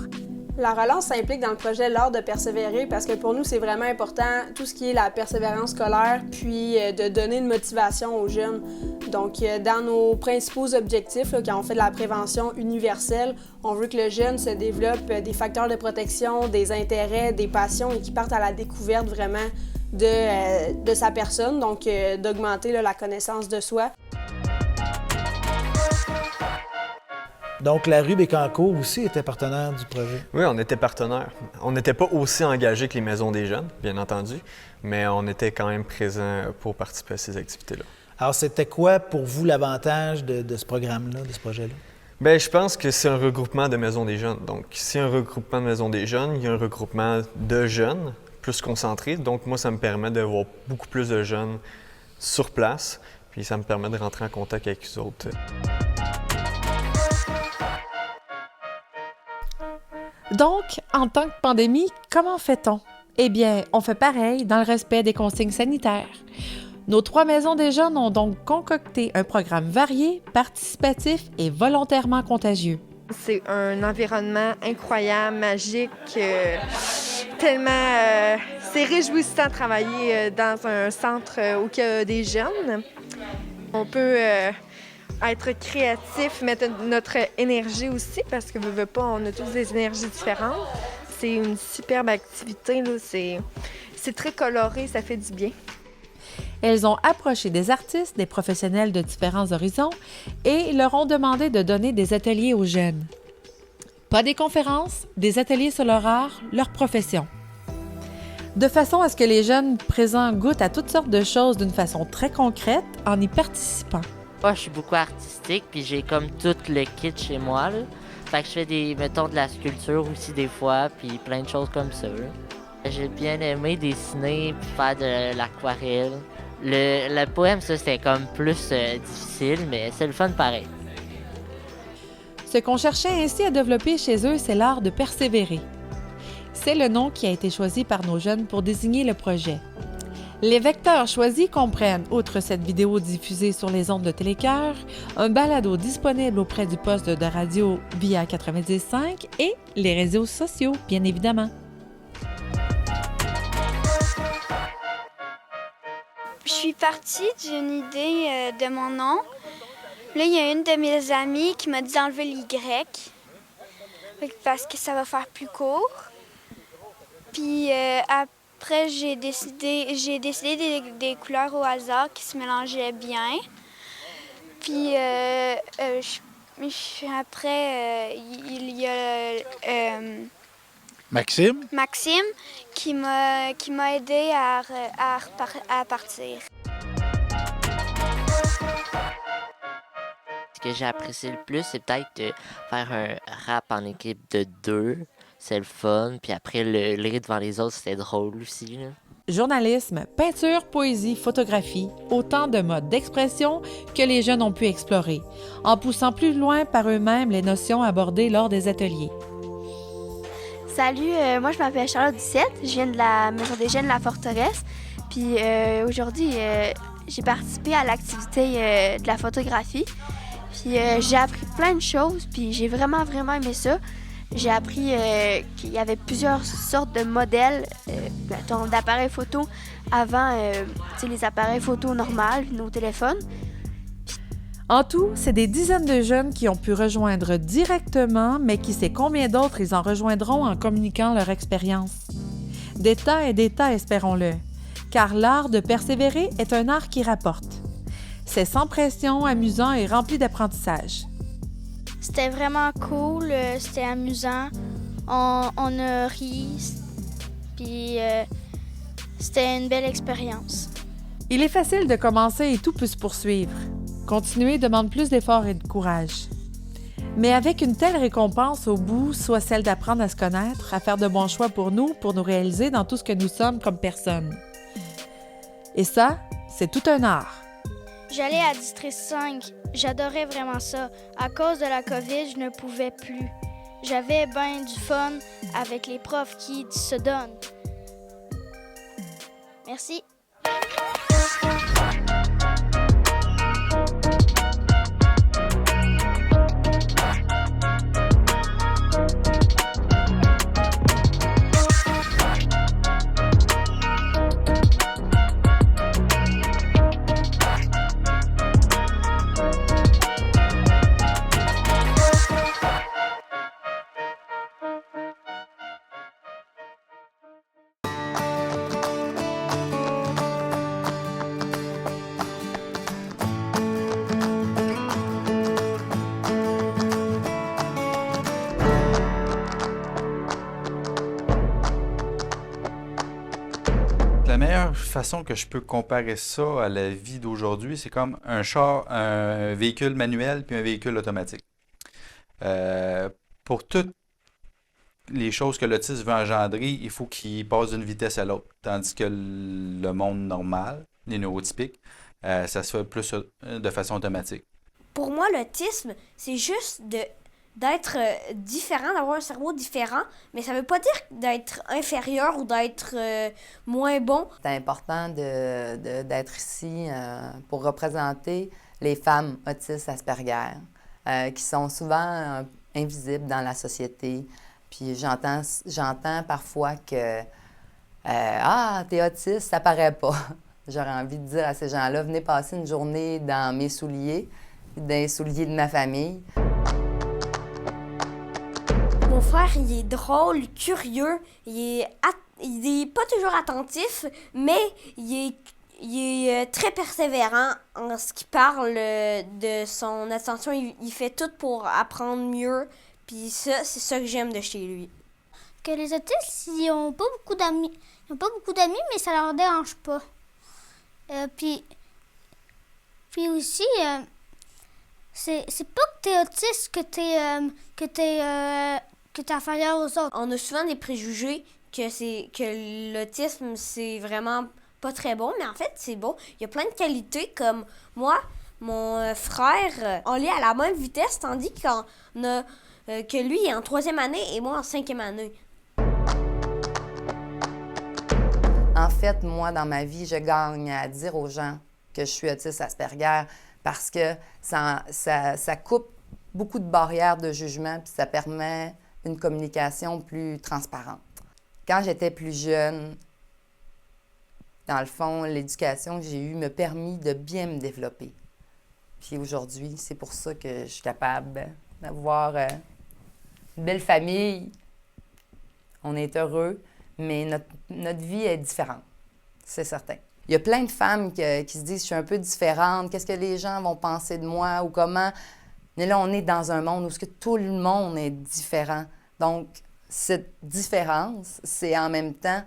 La relance s'implique dans le projet L'Art de persévérer parce que pour nous, c'est vraiment important tout ce qui est la persévérance scolaire puis de donner une motivation aux jeunes. Donc, dans nos principaux objectifs, là, quand on fait de la prévention universelle, on veut que le jeune se développe des facteurs de protection, des intérêts, des passions et qu'il parte à la découverte vraiment de sa personne, donc d'augmenter la connaissance de soi. Donc, la rue Bécancour aussi était partenaire du projet. Oui, on était partenaire. On n'était pas aussi engagés que les maisons des jeunes, bien entendu, mais on était quand même présents pour participer à ces activités-là. Alors, c'était quoi pour vous l'avantage de ce programme-là, de ce projet-là? Bien, je pense que c'est un regroupement de maisons des jeunes. Donc, si un regroupement de maisons des jeunes, il y a un regroupement de jeunes plus concentré. Donc, moi, ça me permet de voir beaucoup plus de jeunes sur place, puis ça me permet de rentrer en contact avec eux autres. Donc, en temps de pandémie, comment fait-on? Eh bien, on fait pareil dans le respect des consignes sanitaires. Nos 3 maisons des jeunes ont donc concocté un programme varié, participatif et volontairement contagieux. C'est un environnement incroyable, magique, tellement... c'est réjouissant de travailler dans un centre où il y a des jeunes. On peut... être créatif, mettre notre énergie aussi, parce que veut pas, on a tous des énergies différentes. C'est une superbe activité, là. C'est très coloré, ça fait du bien. Elles ont approché des artistes, des professionnels de différents horizons et leur ont demandé de donner des ateliers aux jeunes. Pas des conférences, des ateliers sur leur art, leur profession. De façon à ce que les jeunes présents goûtent à toutes sortes de choses d'une façon très concrète en y participant. Moi, je suis beaucoup artistique, puis j'ai comme tout le kit chez moi, là. Fait que je fais mettons, de la sculpture aussi des fois, puis plein de choses comme ça, là. J'ai bien aimé dessiner, puis faire de l'aquarelle. Le poème, ça, c'était comme plus difficile, mais c'est le fun pareil. Ce qu'on cherchait ainsi à développer chez eux, c'est l'art de persévérer. C'est le nom qui a été choisi par nos jeunes pour désigner le projet. Les vecteurs choisis comprennent, outre cette vidéo diffusée sur les ondes de Télécœur, un balado disponible auprès du poste de radio via 90.5 et les réseaux sociaux, bien évidemment. Je suis partie d'une idée de mon nom. Là, il y a une de mes amies qui m'a dit d'enlever l'Y parce que ça va faire plus court. Puis après, j'ai décidé des couleurs au hasard qui se mélangeaient bien. Puis après, il y a Maxime qui m'a aidé à partir. Ce que j'ai apprécié le plus, c'est peut-être de faire un rap en équipe de 2. C'est le fun. Puis après, le rire devant les autres, c'était drôle aussi, là. Journalisme, peinture, poésie, photographie, autant de modes d'expression que les jeunes ont pu explorer, en poussant plus loin par eux-mêmes les notions abordées lors des ateliers. Salut, moi je m'appelle Charlotte Ducette, je viens de la Maison des Jeunes de la Forteresse. Puis aujourd'hui, j'ai participé à l'activité de la photographie. Puis j'ai appris plein de choses, puis j'ai vraiment aimé ça. J'ai appris qu'il y avait plusieurs sortes de modèles d'appareils photo avant les appareils photo normaux, nos téléphones. En tout, c'est des dizaines de jeunes qui ont pu rejoindre directement, mais qui sait combien d'autres ils en rejoindront en communiquant leur expérience. Des tas et des tas, espérons-le, car l'art de persévérer est un art qui rapporte. C'est sans pression, amusant et rempli d'apprentissage. C'était vraiment cool, c'était amusant. On a ri, puis c'était une belle expérience. Il est facile de commencer et tout peut se poursuivre. Continuer demande plus d'efforts et de courage. Mais avec une telle récompense au bout, soit celle d'apprendre à se connaître, à faire de bons choix pour nous réaliser dans tout ce que nous sommes comme personnes. Et ça, c'est tout un art. J'allais à District 5. J'adorais vraiment ça. À cause de la COVID, je ne pouvais plus. J'avais bien du fun avec les profs qui se donnent. Merci. La meilleure façon que je peux comparer ça à la vie d'aujourd'hui, c'est comme un véhicule manuel puis un véhicule automatique. Pour toutes les choses que l'autisme veut engendrer, il faut qu'il passe d'une vitesse à l'autre. Tandis que le monde normal, les neurotypiques, ça se fait plus de façon automatique. Pour moi, l'autisme, c'est juste d'être différent, d'avoir un cerveau différent, mais ça veut pas dire d'être inférieur ou d'être moins bon. C'est important d'être ici pour représenter les femmes autistes Asperger, qui sont souvent invisibles dans la société. Puis j'entends parfois que « Ah, t'es autiste, ça paraît pas ». J'aurais envie de dire à ces gens-là, venez passer une journée dans mes souliers, dans les souliers de ma famille. Mon frère, il est drôle, curieux, il est pas toujours attentif, mais il est très persévérant en ce qui parle de son attention. Il fait tout pour apprendre mieux, puis ça, c'est ça que j'aime de chez lui. Que les autistes, ils n'ont pas beaucoup d'amis. Ils n'ont pas beaucoup d'amis, mais ça leur dérange pas. Puis aussi, c'est pas que t'es autiste que t'es inférieur aux autres. On a souvent des préjugés que l'autisme, c'est vraiment pas très bon, mais en fait, c'est bon. Il y a plein de qualités, comme moi, mon frère, on lit à la même vitesse, tandis que lui est en 3e année et moi en 5e année. En fait, moi, dans ma vie, je gagne à dire aux gens que je suis autiste Asperger parce que ça coupe beaucoup de barrières de jugement puis ça permet une communication plus transparente. Quand j'étais plus jeune, dans le fond, l'éducation que j'ai eue m'a permis de bien me développer. Puis aujourd'hui, c'est pour ça que je suis capable d'avoir une belle famille. On est heureux, mais notre vie est différente, c'est certain. Il y a plein de femmes qui se disent « je suis un peu différente, qu'est-ce que les gens vont penser de moi ou comment ». Mais là, on est dans un monde où tout le monde est différent. Donc, cette différence, c'est en même temps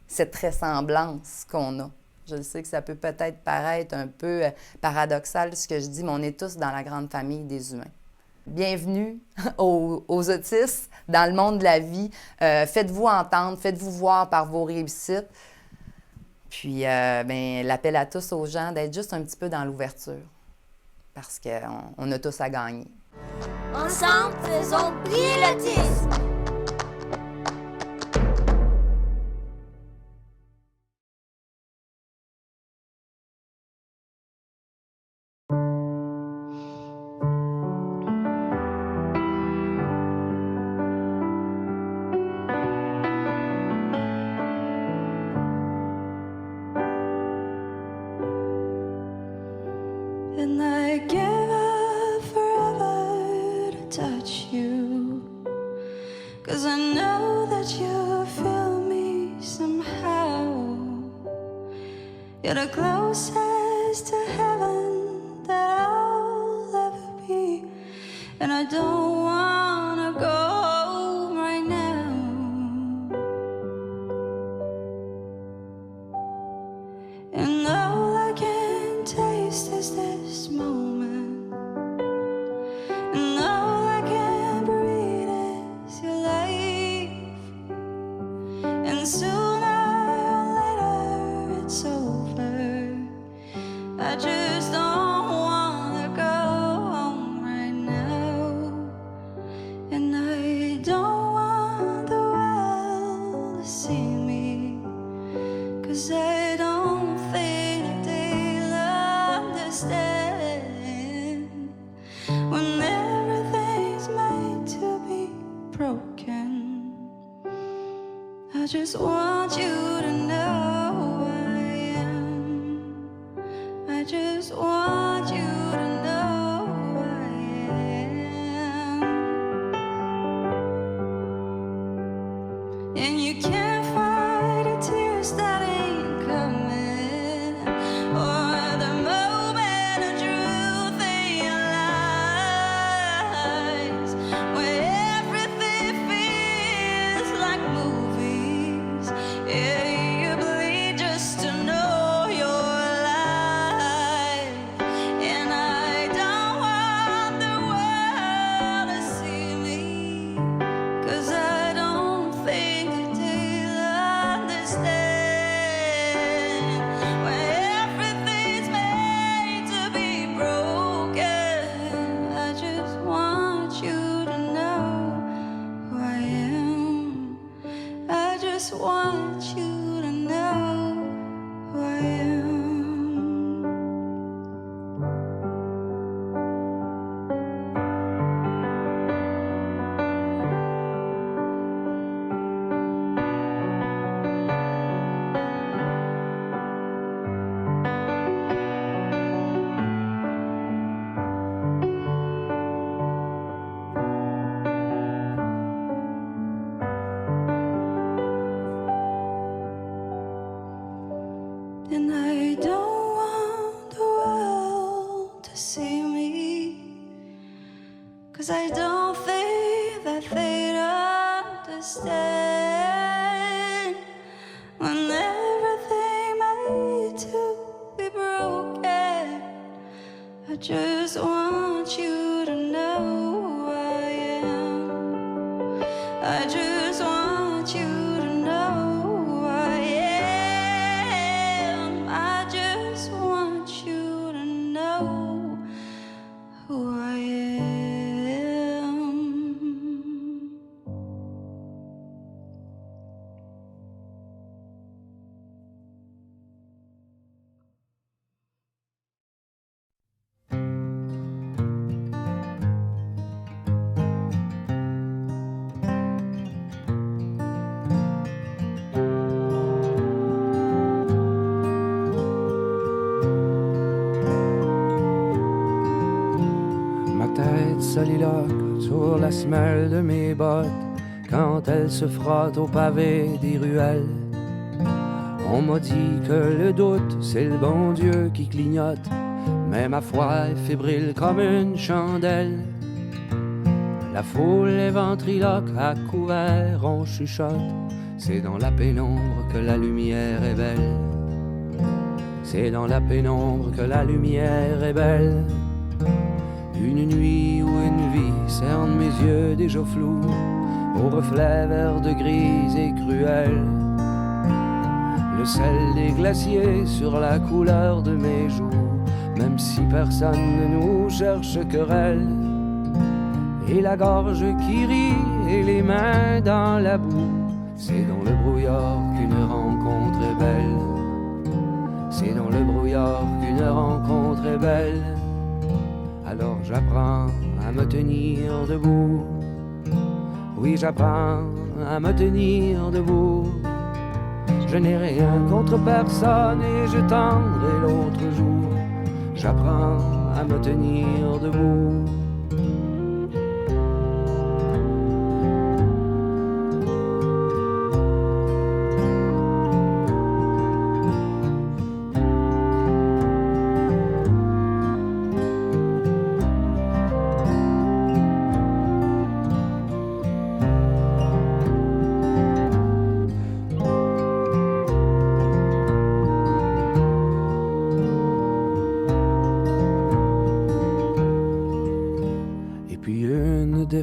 cette ressemblance qu'on a. Je sais que ça peut peut-être paraître un peu paradoxal ce que je dis, mais on est tous dans la grande famille des humains. Bienvenue aux autistes dans le monde de la vie. Faites-vous entendre, faites-vous voir par vos réussites. Puis, l'appel à tous aux gens d'être juste un petit peu dans l'ouverture. Parce qu'on a tous à gagner. Ensemble, faisons briller l'autisme! You're the closest to heaven that I'll ever be. And I don't wanna go home right now. And all I can taste is this moment. And all I can breathe is your life. And sooner or later it's over. I just don't wanna go home right now. And I don't want the world to see me, 'cause I don't think that they'll understand when everything's made to be broken. I just want you to know who I am. I just want you to know who I am. And you can't fight the tears that ain't coming, or the moment of truth in your lies, where everything feels like movies. Yeah, you bleed just to know you're alive. And I don't want the world to see me, 'cause I don't think that they'll understand when everything's made to be broken. I just want you to know who I am. I just want you to know who I am. And I don't want the world to see me, 'cause I don't think that they'd understand when everything made to be broken. I just want you to know who I am. I just want you to know who I am. I just want you to know who I am. Ma tête soliloque sur la semelle de mes bottes quand elle se frotte au pavé des ruelles. On m'a dit que le doute, c'est le bon Dieu qui clignote, mais ma foi est fébrile comme une chandelle. La foule est ventriloque, à couvert on chuchote, c'est dans la pénombre que la lumière est belle. C'est dans la pénombre que la lumière est belle. Une nuit ou une vie cerne mes yeux déjà flous, au reflet vert de grise et cruel. Le sel des glaciers sur la couleur de mes joues, même si personne ne nous cherche querelle. Et la gorge qui rit et les mains dans la boue, c'est dans le brouillard qu'une rencontre est belle. C'est dans le brouillard qu'une rencontre est belle. Alors j'apprends à me tenir debout. Oui, j'apprends à me tenir debout. Je n'ai rien contre personne et je tendrai l'autre jour. J'apprends à me tenir debout.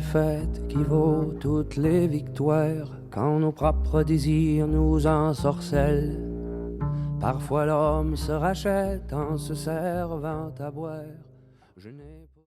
défaite qui vaut toutes les victoires, quand nos propres désirs nous ensorcellent. Parfois l'homme se rachète en se servant à boire. Je n'ai